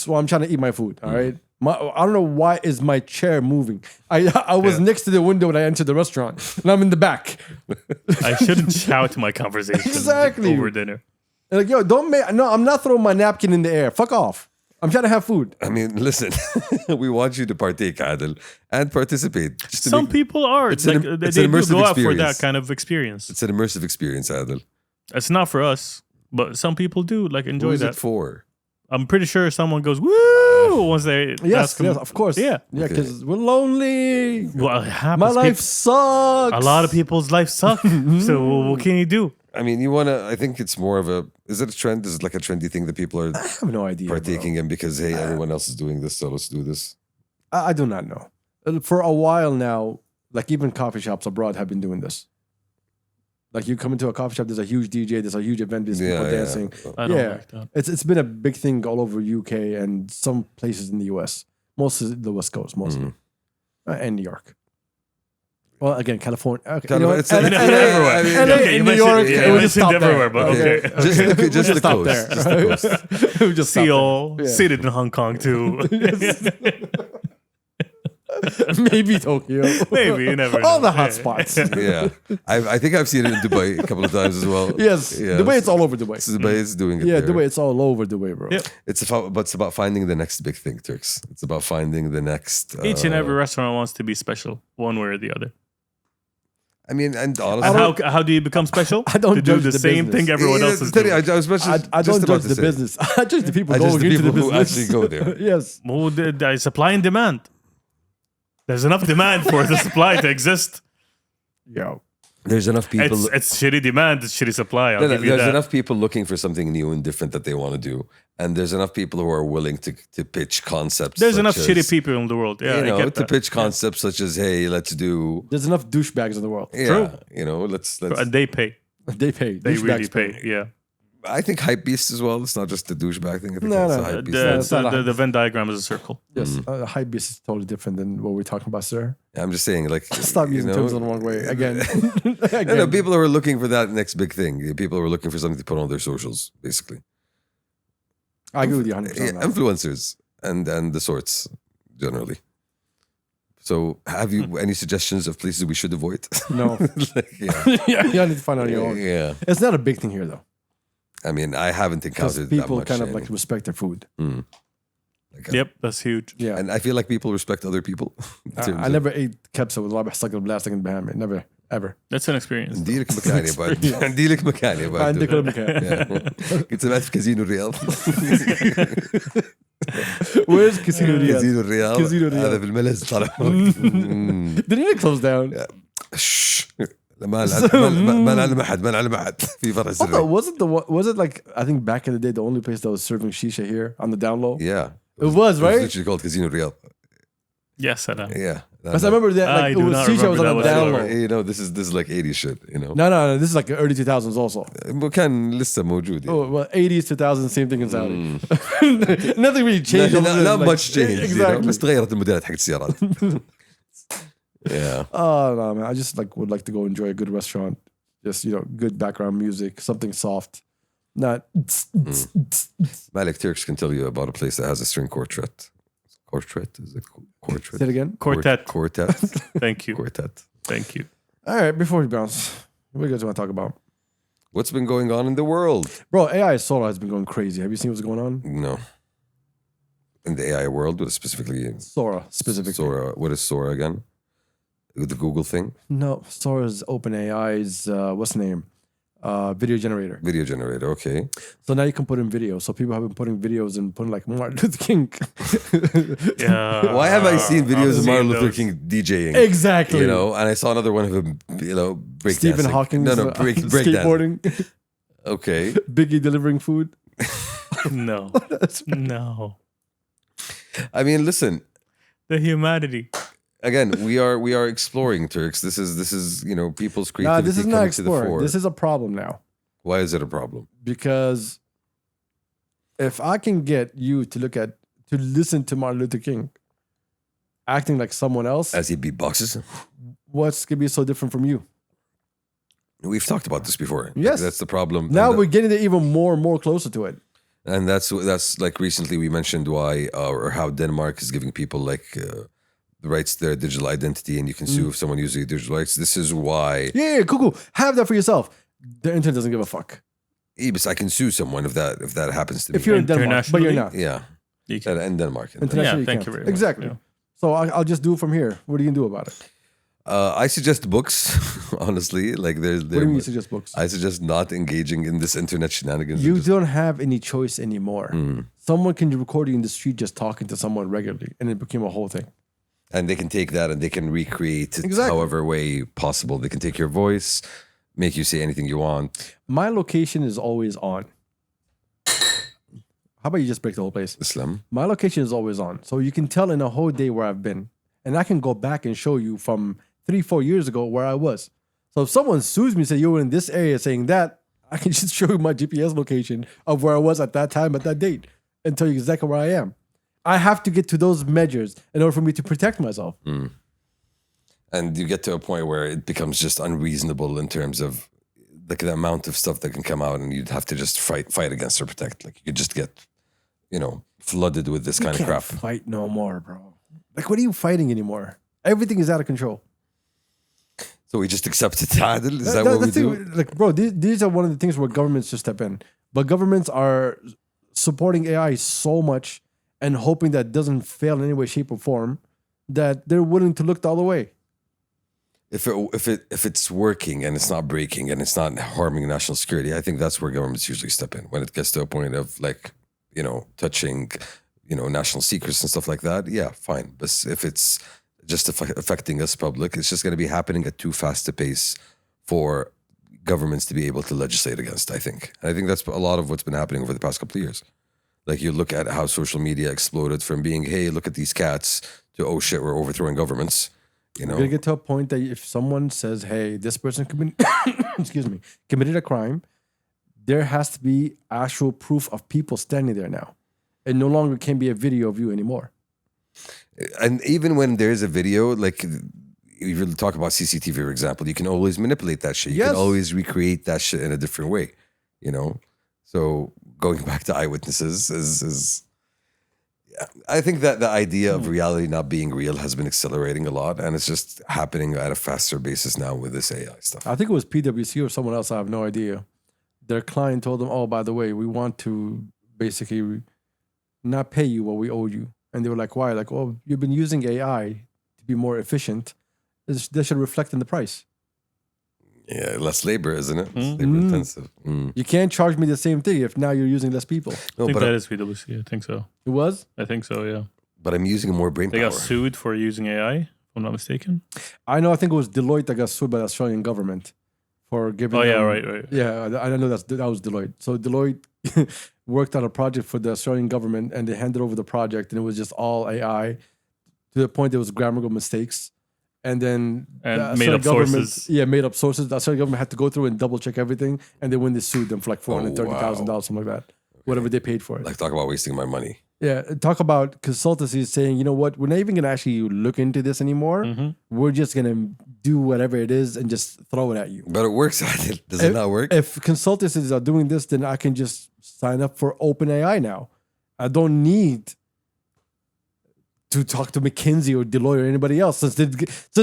While I'm trying to eat my food. All right, I don't know why is my chair moving. I was next to the window when I entered the restaurant, and I'm in the back. I shouldn't shout my conversation Exactly. over dinner. And like, yo, don't make. No, I'm not throwing my napkin in the air. Fuck off. I'm trying to have food. I mean, listen, we want you to partake, Adil, and participate. Just to Some people are. it's Like, an they do immersive go out for experience. that kind of experience. It's an immersive experience, Adil. It's not for us, but some people do like Who enjoy is that. it for? I'm pretty sure someone goes woo once they Yes, ask them. yes, of course. Yeah. Yeah, Okay. because we're lonely. Well, it happens. My life People- sucks. a lot of people's life suck. So what can you do? I mean, you want to, I think it's more of a, is it a trend? Is it like a trendy thing that people are I have no idea. partaking in because, hey, everyone else is doing this, so let's do this? I do not know. For a while now, like even coffee shops abroad have been doing this. Like you come into a coffee shop, there's a huge DJ, there's a huge event, there's people dancing. I don't Yeah. like that. It's been a big thing all over UK and some places in the US. Mostly the West Coast, mostly. And New York. Well, again, California. Okay, Kind you know of- what? it's like- LA, I mean- LA, Okay, you in New mentioned- York, yeah, we you just stop mentioned everywhere, there. but okay. Just the Just stop coast. there. Just the coast. We just stop Seoul, there. Yeah. seated in Hong Kong too. Maybe Tokyo. Maybe, you never All know. the hot Yeah. spots. Yeah. I think I've seen it in Dubai a couple of times as well. Yes. Yeah. Dubai, it's all over Dubai. Dubai is doing it Yeah, there. Dubai, it's all over Dubai, bro. Yep. But it's about finding the next big thing, Turks. It's about finding the next. Each and every restaurant wants to be special, one way or the other. I mean, and honestly, And how do you become special? I don't to do judge the the same business. thing everyone else is doing. I was I don't judge the business. I judge the people I judge going the into the people who business. actually go there. Yes. Well, the supply and demand. There's enough demand for the supply to exist. Yo. There's enough people. It's shitty demand, it's shitty supply. I'll No, give you there's that. enough people looking for something new and different that they want to do, and there's enough people who are willing to pitch concepts. There's such enough as, shitty people in the world. Yeah, you I know, get to that. pitch concepts such as, hey, let's do. There's enough douchebags in the world. Yeah, True. you know, let's. And they pay. They pay. They really Douchebags pay. Yeah. I think hype beast as well. It's not just the douchebag thing. I think No, it's no. a hype The, beast. Yeah, it's not a- the Venn diagram is a circle. Yes. Mm-hmm. Hype beast is totally different than what we're talking about, sir. I'm just saying, like, Stop using terms in the wrong way. Again. Again. No, people who are looking for that next big thing. People who are looking for something to put on their socials, basically. I agree with you 100%. Yeah, on that. influencers and the sorts generally. So, have you any suggestions of places we should avoid? No. Like, yeah, Yeah, you need to find out on your own. yeah. It's not a big thing here, though. I mean, I haven't Because encountered that people much. kind of Shane. like respect their food. Like, Yep, that's huge. Yeah. and I feel like people respect other people. in terms I of- never ate kebsah with الله بحسك البلاستيك بهامي. Never, ever. That's an experience. عندي لك مكان يا بعد عندي لك مكان يا بعد عندك كل مكان. كنت سمعت في كازينو الرياض Where's Casino Riyadh? كازينو الرياض كازينو الرياض. هذا بالملز طالع Didn't it close down? شش. ما نعلم احد ما نعلم احد في فرع Hold on, سري. was it like I think back in the day the only place that was serving shisha here on the down low? Yeah, It was, right? literally called Casino Riyadh. Yes, I know. Yeah, Because I remember that I like it do was not shisha was remember on the that down whatsoever. low. You know, this is like 80s shit. You know, No, this is like the early 2000s also. كان لسه موجود. يعني. Oh, well, 80s, 2000s, same thing in Saudi. Nothing really changed. other than, not like- much change. You know? Exactly. بس تغيرت الموديلات حق السيارات. Yeah. Oh no, man! I just like would like to go enjoy a good restaurant. Just good background music, something soft. Not. Malik Turks can tell you about a place that has a string quartet. Quartet? Is it quartet? Say it again. Quartet. Quartet. Thank you. Quartet. Thank you. All right, before we bounce, what do you guys want to talk about? What's been going on in the world? Bro, AI Sora has been going crazy. Have you seen what's going on? No. In the AI world, but specifically Sora, specifically. Sora. What is Sora again? The Google thing? No, Sora's OpenAI's, what's the name? Video generator. Video generator. Okay. So now you can put in video. So people have been putting videos and putting like Martin Luther King. Yeah. Why have I seen videos I've of Martin seen Luther those. King DJing? Exactly. You know, and I saw another one of him, break Stephen dancing. Hawking. No, break dancing. Skateboarding. Okay. Biggie delivering food. No. No. I mean, listen. The humanity. Again, we are exploring, Turks. This is people's Nah, creativity this is not coming to the exploring. fore. This is a problem now. Why is it a problem? Because if I can get you to listen to Martin Luther King acting like someone else, As he beatboxes. what's gonna be so different from you? We've talked about this before. Yes. That's the problem. Now And we're getting it even more and more closer to it. And that's like recently we mentioned why or how Denmark is giving people like the rights to their digital identity, and you can sue if someone uses your digital rights. This is why. Yeah, cool. Have that for yourself. The internet doesn't give a fuck. Ibis, I can sue someone if that happens to me. If you're in Denmark, but you're not. Yeah, You can. in Denmark. Internationally, Yeah, thank can't. you very much. Exactly. Yeah. So I'll just do it from here. What are you gonna do about it? I suggest books. Honestly, like What do you mean you suggest books? I suggest not engaging in this internet shenanigans. You don't have any choice anymore. Someone can record you in the street just talking to someone regularly, and it became a whole thing. And they can take that and they can recreate it Exactly. however way possible. They can take your voice, make you say anything you want. My location is always on. How about you just break the whole place? Islam. My location is always on. So you can tell in a whole day where I've been. And I can go back and show you from 3-4 years ago where I was. So if someone sues me and say you were in this area saying that, I can just show you my GPS location of where I was at that time, at that date, and tell you exactly where I am. I have to get to those measures in order for me to protect myself. And you get to a point where it becomes just unreasonable in terms of like the amount of stuff that can come out, and you'd have to just fight against or protect. Like you just get, flooded with this kind of Can't crap. fight no more, bro. Like, what are you fighting anymore? Everything is out of control. So we just accept it, Adil? Is that what we That's do? Like, bro, these are one of the things where governments should step in. But governments are supporting AI so much and hoping that it doesn't fail in any way, shape, or form that they're willing to look the other way. If it's working and it's not breaking and it's not harming national security, I think that's where governments usually step in. When it gets to a point of like, touching, national secrets and stuff like that, yeah, fine. But if it's just affecting us public, it's just going to be happening at too fast a pace for governments to be able to legislate against, I think. And I think that's a lot of what's been happening over the past couple of years. Like you look at how social media exploded from being, hey, look at these cats, to, oh shit, we're overthrowing governments. You're going to get to a point that if someone says, hey, this person committed a crime, there has to be actual proof of people standing there now. It no longer can be a video of you anymore. And even when there's a video, like you really talk about CCTV, for example, you can always manipulate that shit. You Yes. can always recreate that shit in a different way, So going back to eyewitnesses is I think that the idea of reality not being real has been accelerating a lot, and it's just happening at a faster basis now with this AI stuff. I think it was PwC or someone else. I have no idea. Their client told them, oh, by the way, we want to basically not pay you what we owe you. And they were like, why? Like, oh, you've been using AI to be more efficient. That should reflect in the price. Yeah, less labor, isn't it? It's labor intensive. You can't charge me the same thing if now you're using less people. No, I think but, that is PwC. I think so. It was? I think so, yeah. but I'm using more brain They power. got sued for using AI, if I'm not mistaken. I know. I think it was Deloitte that got sued by the Australian government for giving. Oh, yeah, them- right. Yeah, I know that was Deloitte. So Deloitte worked on a project for the Australian government, and they handed over the project, and it was just all AI to the point there was grammatical mistakes, and then And the made Australian up government, sources. Yeah, made up sources. The Australian government had to go through and double check everything, and then when they sued them for like $430,000, something like that, whatever they paid for it. Like, talk about wasting my money. Yeah, talk about consultancies saying, you know what, we're not even gonna actually look into this anymore. We're just gonna do whatever it is and just throw it at you. But it works. Does it not work? If consultancies are doing this, then I can just sign up for OpenAI now. I don't need to talk to McKinsey or Deloitte or anybody else since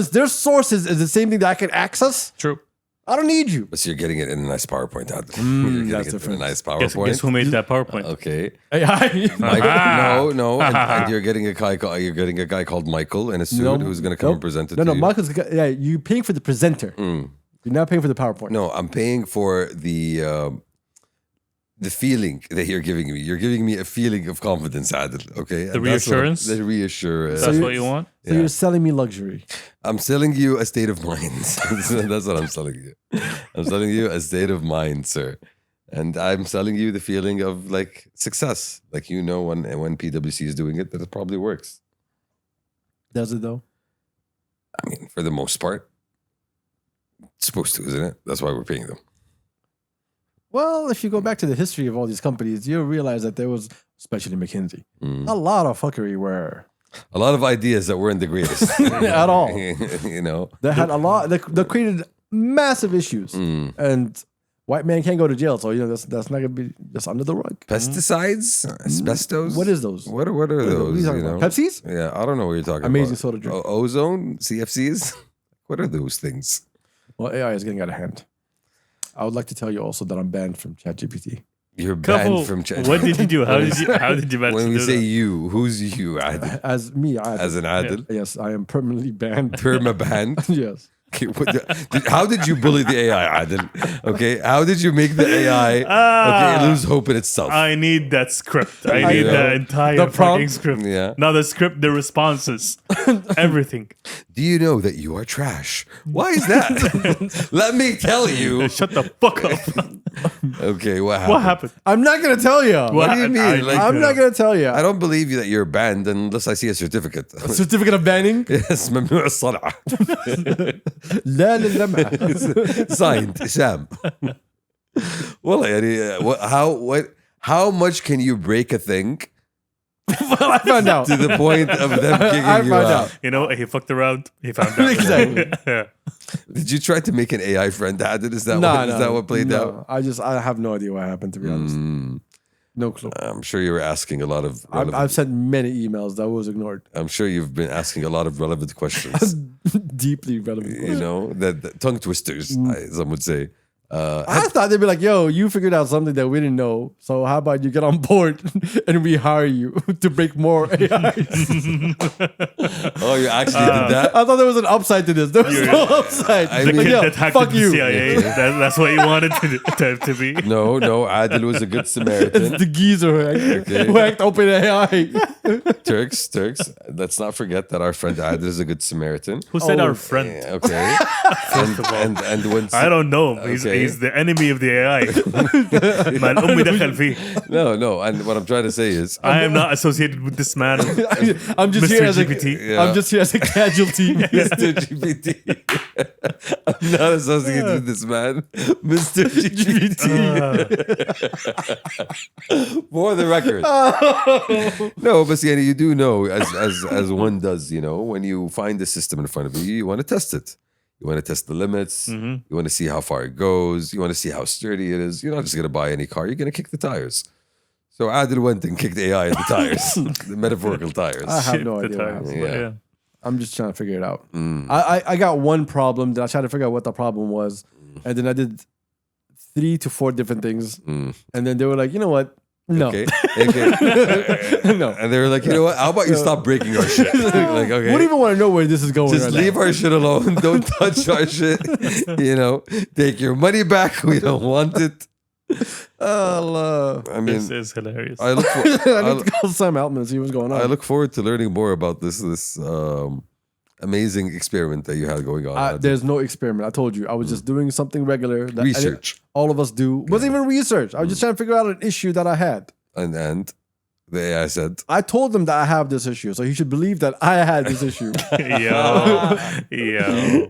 their sources is the same thing that I can access. True. I don't need you. But you're getting it in a nice PowerPoint. You're getting that's it in a different. nice Guess PowerPoint. who made that PowerPoint? Okay. AI. No, and you're getting a guy called Michael in a suit who's going to come and present it to you. Michael's you're paying for the presenter. You're not paying for the PowerPoint. No, I'm paying for the feeling that you're giving me. You're giving me a feeling of confidence, Adil. Okay, The reassurance? The reassurance. That's you- what you want? So you're selling me luxury. I'm selling you a state of mind. That's what I'm selling you. I'm selling you a state of mind, sir. And I'm selling you the feeling of like success. Like when PwC is doing it, that it probably works. Does it though? I mean, for the most part, it's supposed to, isn't it? That's why we're paying them. Well, if you go back to the history of all these companies, you'll realize that there was, especially McKinsey, Mm. a lot of fuckery where A lot of ideas that weren't the greatest At all. You know, they had a lot, they created massive issues. Mm. And White man can't go to jail, so that's not gonna be just under the rug. Pesticides, asbestos. What is those? What are What are those? you talking You know? about? Pepsi's? Yeah, I don't know what you're talking Amazing about. soda drink. Ozone, CFCs. What are those things? Well, AI is getting out of hand. I would like to tell you also that I'm banned from ChatGPT. You're Couple, banned from chat. what did you do? How did you manage When to we do say that? you, who's you, Adil? As me, As an Adil? yes, I am permanently banned. Perma banned? Yes. Okay, how did you bully the AI, Adil? Okay, how did you make the AI lose hope in itself? I need that script. I need know. the entire The fucking prompt. script. Yeah. Not the script, the responses. Everything. Do you know that you are trash? Why is that? Let me tell you. Shut the fuck up. Okay, what happened? What happened? I'm not gonna tell you. What do you mean? Like, I'm not gonna tell you. I don't believe you that you're banned unless I see a certificate. Certificate of banning. Yes, ممنوع الصنعة. لا للمع. Signed, Sam. Well, how much can you break a thing I found out. to the point of them kicking I you found out? out. You know, he fucked around. He found out. Exactly. Yeah. Did you try to make an AI friend, Adil? Is that what played out? I have no idea what happened, to be honest. No clue. I'm sure you were asking a lot of I've sent many emails that was ignored. I'm sure you've been asking a lot of relevant questions. Deeply relevant. You know, that tongue twisters, some would say. I thought they'd be like, yo, you figured out something that we didn't know. So how about you get on board and we hire you to break more AIs? Oh, you actually did that? I thought there was an upside to this. There was no upside. I The mean- kid Yo, that hacked fuck the you. CIA. That's what he wanted to be. No, Adil was a good It's Samaritan. the geezer who hacked OpenAI. Turks. Let's not forget that our friend Adil is a good Samaritan. Who said Oh, our friend? Yeah, okay. and when I don't know. He's the enemy of the AI. Man, أمي دخل فيه. no, and what I'm trying to say is I am not associated with this man. I'm just Mr. here as GPT. a I'm just here as a casualty. Mr. GPT. I'm not associated with this man, Mr. GPT. For the record. No, but see, you do know, as one does, you know, when you find the system in front of you, you want to test it. You want to test the limits. You want to see how far it goes. You want to see how sturdy it is. You're not just going to buy any car. You're going to kick the tires. So Adil went and kicked AI in the tires, the metaphorical tires. I have no The idea what times, happened. but Yeah. yeah. I'm just trying to figure it out. I got one problem. Then I tried to figure out what the problem was, and then I did 3 to 4 different things, and then they were like, you know what? No, Okay. no. And they were like, you know what? How about you stop breaking our shit? Like, okay. What do you even want to know where this is going? Just right leave now? our shit alone. Don't touch our shit. You know, take your money back. We don't want it. Allah. I mean, This is hilarious. I look for, I need to call Sam Altman and see what's going on. I look forward to learning more about this amazing experiment that you had going on. There's no experiment. I told you. I was just doing something regular. That Research. all of us do. It wasn't even research. I was just trying to figure out an issue that I had. And the AI said, I told him that I have this issue, so he should believe that I had this issue. Yo.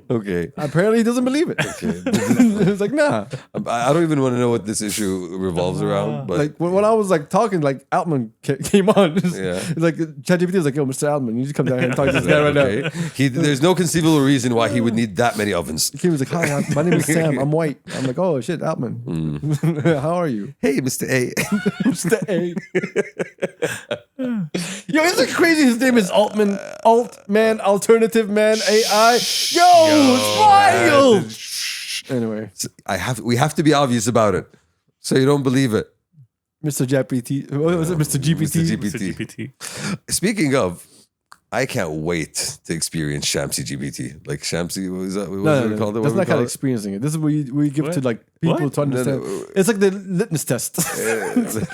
okay. Apparently, he doesn't believe it. It's like, nah. I don't even want to know what this issue revolves around, but Like when I was like talking, like Altman came on. Yeah. It's like ChatGPT was like, "Yo, Mr. Altman, you just come down here and talk to this guy right now." okay. There's no conceivable reason why he would need that many ovens. He was like, "Hi, my name is Sam. I'm white." I'm like, "Oh shit, Altman. How are you?" Hey, Mr. A. Mr. A. Yo, isn't it crazy? His name is Altman, Alternative Man, AI. Yo, it's wild. Anyway, We have to be obvious about it, so you don't believe it. Mr. GPT. What was it? Mr. GPT. Mr. Mr. GPT. Speaking of, I can't wait to experience Shamsi GPT. Like Shamsi, what was that? What was it called? That's not kind of experiencing it. This is what we give to like people What? to understand. No. It's like the litmus test.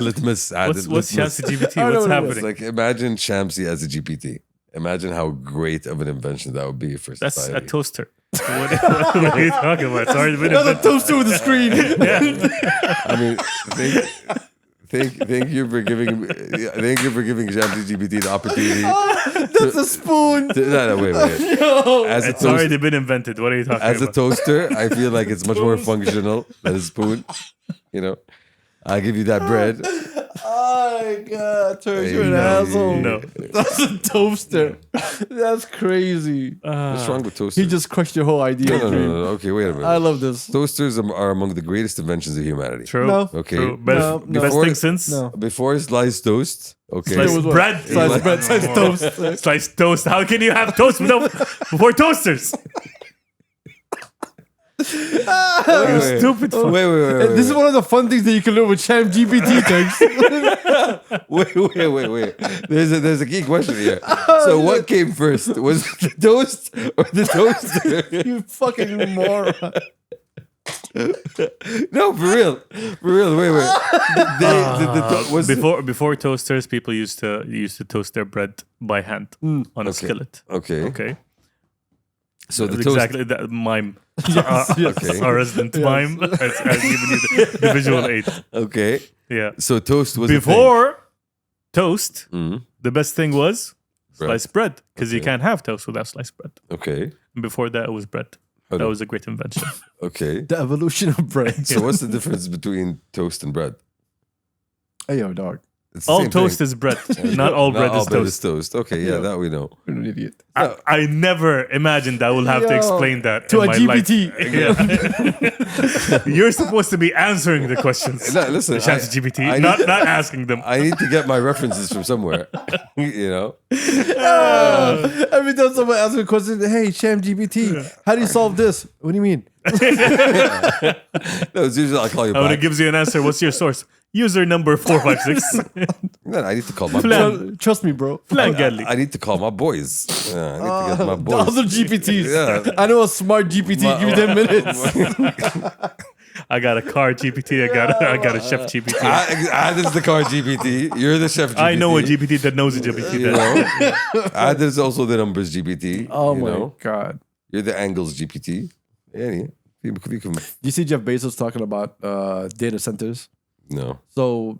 Litmus. What's Shamsi GPT? I don't What's know what it It's happening? like imagine Shamsi as a GPT. Imagine how great of an invention that would be for That's society. a toaster. what are you talking about? It's already been That's a invented. toaster with a screen. I mean, thank you for giving Shamsi GPT the opportunity. That's a spoon. No, wait. Yo. As a It's already been invented. What are you talking as a about? toaster, I feel like it's much more functional than a spoon. You know, I'll give you that bread. Oh my god, Turks, you're an Hey, asshole. No. That's a toaster. That's crazy. What's wrong with toasters? He just crushed your whole idea. no. Okay, wait a minute. I love this. Toasters are among the greatest inventions of humanity. True. No. Okay. True. Best, No, no. best Before- thing since No. Before sliced toast, okay. sliced was what? bread. Sliced bread, sliced toast. Sliced toast. How can you have toast before toasters? You stupid fuck. Wait. This is one of the fun things that you can learn with Cham GPT, Turks. Wait. There's a key question here. So what came first? Was it the toast or the toaster? You fucking moron. No, for real. Wait. Was Before toasters, people used to toast their bread by hand on a skillet. okay. Okay. So the That's toast. exactly that mime. Yes. Okay. Our resident mime has given you the visual aid. Okay. Yeah. So toast was Before toast, Mhm. the best thing was Bread. sliced bread because you Okay. can't have toast without sliced bread. Okay. And before that, it was bread. Hold That on. was a great invention. Okay. The evolution of bread. So what's the difference between toast and bread? Hey, yo, dog. It's the All same toast thing. is bread. Not all bread is toast. Okay, yeah, that we know. You're an idiot. I never imagined I will have to Yo, explain that to in a my GPT. life. Yeah. You're supposed to be answering the questions. No, listen, Chat GPT, I not need- asking them. I need to get my references from somewhere. You know? Every time someone asks me a question, hey, Cham GPT, how do you solve this? What do you mean? No, it's usually I'll call you When it back. gives you an answer, what's your source? User number 456. No, I need to call my Flan. Trust me, bro. Flangelli. I need to call my boys. Yeah, I need to get my The boys. other GPTs. Yeah. I know a smart GPT. Give me 10 minutes. I got a car GPT. I got a chef GPT. Ad is the car GPT. You're the chef GPT. I know a GPT that knows a GPT. You know? Ad is also the numbers GPT. Oh you my know? God. You're the angles GPT. Yeah. You can, Do you see Jeff Bezos talking about data centers? no. So,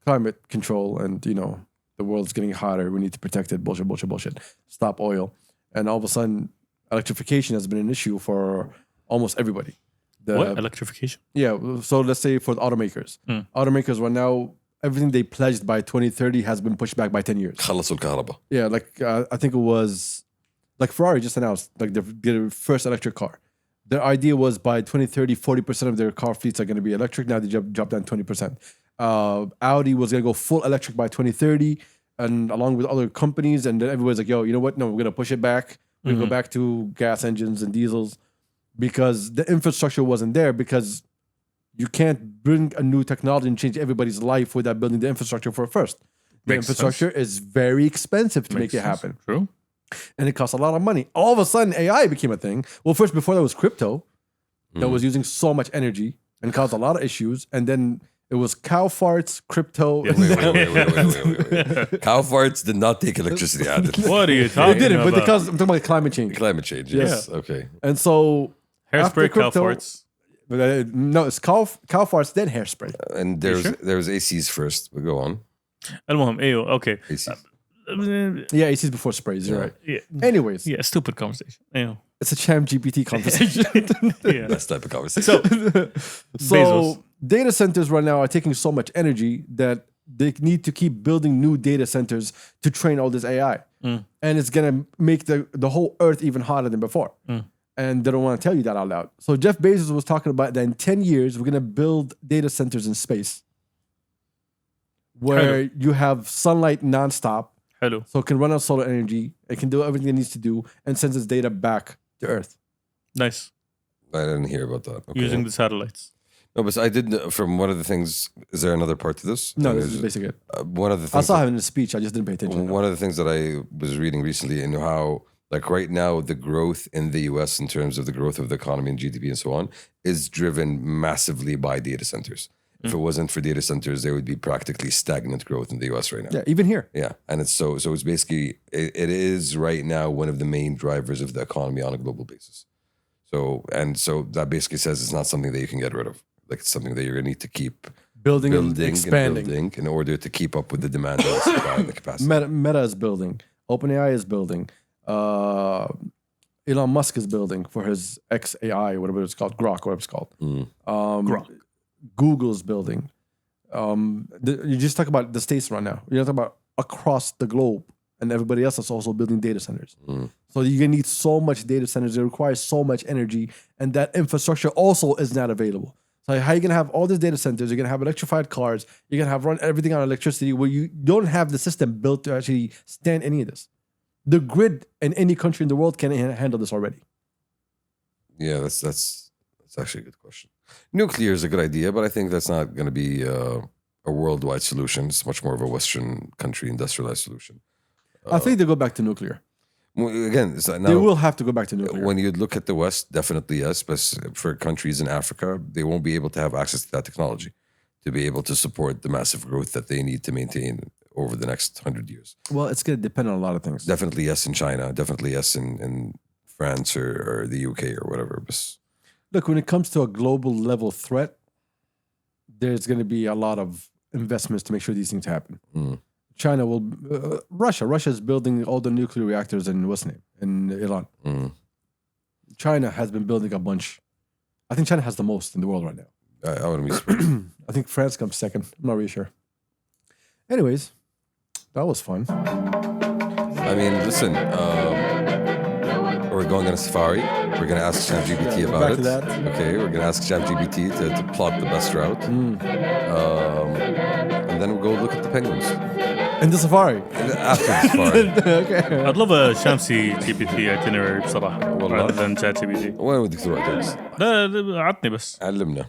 climate control and, the world's getting hotter. We need to protect it. Bullshit. Stop oil. And all of a sudden, electrification has been an issue for almost everybody. What? Electrification? Yeah. So let's say for the automakers. Automakers right now, everything they pledged by 2030 has been pushed back by 10 years. خلصوا الكهرباء. Yeah. Like, I think it was like Ferrari just announced like their first electric car. Their idea was by 2030, 40% of their car fleets are going to be electric. Now they dropped down 20%. Audi was going to go full electric by 2030 and along with other companies. And then everybody's like, yo, you know what? No, we're going to push it back. We're going to go back to gas engines and diesels because the infrastructure wasn't there because you can't bring a new technology and change everybody's life without building the infrastructure for first. The Makes infrastructure is very expensive to make it happen. True. And it costs a lot of money. All of a sudden, AI became a thing. Well, first, before that was crypto that was using so much energy and caused a lot of issues. And then it was cow farts, crypto. Yes. Wait. Cow farts did not take electricity. Adil. What are you It talking didn't, about? but because I'm talking about climate change. Climate change. Yes. Okay. And so, after Hairspray, cow crypto- farts. no, it's cow farts, then hairspray. And sure? there was ACs first. But go on. المهم ايوه okay. ACs. Yeah, ACs before sprays, you're right. Yeah. Anyways, Yeah, stupid conversation. Ew. it's a Cham GPT conversation. Yeah. That's type of conversation. So So Bezos. data centers right now are taking so much energy that they need to keep building new data centers to train all this AI. And it's gonna make the whole earth even hotter than before. And they don't want to tell you that out loud. So Jeff Bezos was talking about that in 10 years, we're gonna build data centers in space where you have sunlight nonstop. Hello. So it can run on solar energy. It can do everything it needs to do and sends its data back to Earth. Nice. I didn't hear about that. Okay. Using the satellites. No, but I did know from one of the things. Is there another part to this? No, this is basically it. One of the I things. saw him in a speech. I just didn't pay attention. One of the things that I was reading recently, and how, like right now, the growth in the US in terms of the growth of the economy and GDP and so on is driven massively by data centers. If it wasn't for data centers, there would be practically stagnant growth in the US right now. Yeah, even here. Yeah, and it's so it's basically it is right now one of the main drivers of the economy on a global basis. So that basically says it's not something that you can get rid of. Like it's something that you're gonna need to keep Building and building expanding. and building in order to keep up with the demand and the supply and the capacity. Meta is building. OpenAI is building. Elon Musk is building for his XAI, whatever it's called, Grok, whatever it's called. Mm. Grok. Google's building. You just talk about the States right now. You're talking about across the globe and everybody else that's also building data centers. So you're going to need so much data centers. It requires so much energy, and that infrastructure also is not available. So how are you going to have all these data centers? You're going to have electrified cars. You're going to have run everything on electricity where you don't have the system built to actually stand any of this. The grid in any country in the world can handle this already. Yeah, that's actually a good question. Nuclear is a good idea, but I think that's not going to be a worldwide solution. It's much more of a Western country industrialized solution. I think they go back to nuclear. Again, so now, They will have to go back to nuclear. when you look at the West, definitely yes. But for countries in Africa, they won't be able to have access to that technology to be able to support the massive growth that they need to maintain over the next 100 years. Well, it's going to depend on a lot of things. Definitely yes in China. Definitely yes in France or the UK or whatever. But Look, when it comes to a global level threat, there's going to be a lot of investments to make sure these things happen. China will, Russia is building all the nuclear reactors in Iran. China has been building a bunch. I think China has the most in the world right now. I wouldn't be surprised. I think France comes second. I'm not really sure. Anyways, that was fun. I mean, listen, we're going on a safari. We're going to ask ChatGPT about back it. to that. Okay, we're going to ask ChatGPT to plot the best route. And then we'll go look at the penguins. In the safari. After the safari. Okay. I'd love a شامسي GPT itinerary بصراحة والله. rather than ChatGPT. وين ودك تروح درس؟ لا عطني بس. علمنا.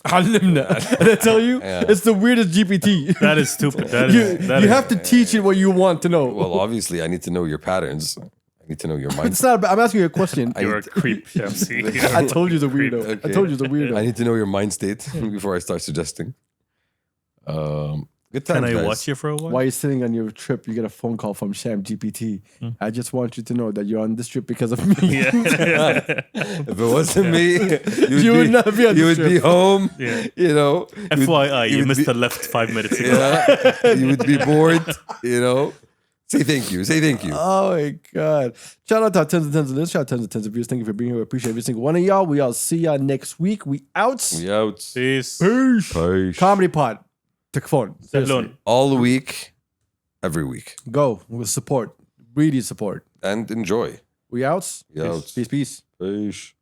علمنا. And I tell you, it's the weirdest GPT. That is stupid. That you is have to teach it what you want to know. Well, obviously, I need to know your patterns. I need to know your mind. It's not. I'm asking you a question. You're a creep, Shamsi. I told you the weirdo. Okay. I told you the weirdo. I need to know your mind state before I start suggesting. Good times, Can I guys. watch you for a while? While you're sitting on your trip, you get a phone call from Sham GPT. I just want you to know that you're on this trip because of me. Yeah. If it wasn't me, You would not be on you this would be trip. home. Yeah. You know. FYI, you would missed be- the left 5 minutes ago. Yeah, you would be bored. You know. Say thank you. Say thank you. Oh my God. Shout out to our tens and tens of listeners. Shout out to tens and tens of viewers. Thank you for being here. We appreciate every single one of y'all. We all see y'all next week. We out. We out. Peace. Peace. Peace. Comedy Pod. Phone. سهلون. All week, every week, Go with support. Really support. and enjoy. We out. We out. Peace. Peace.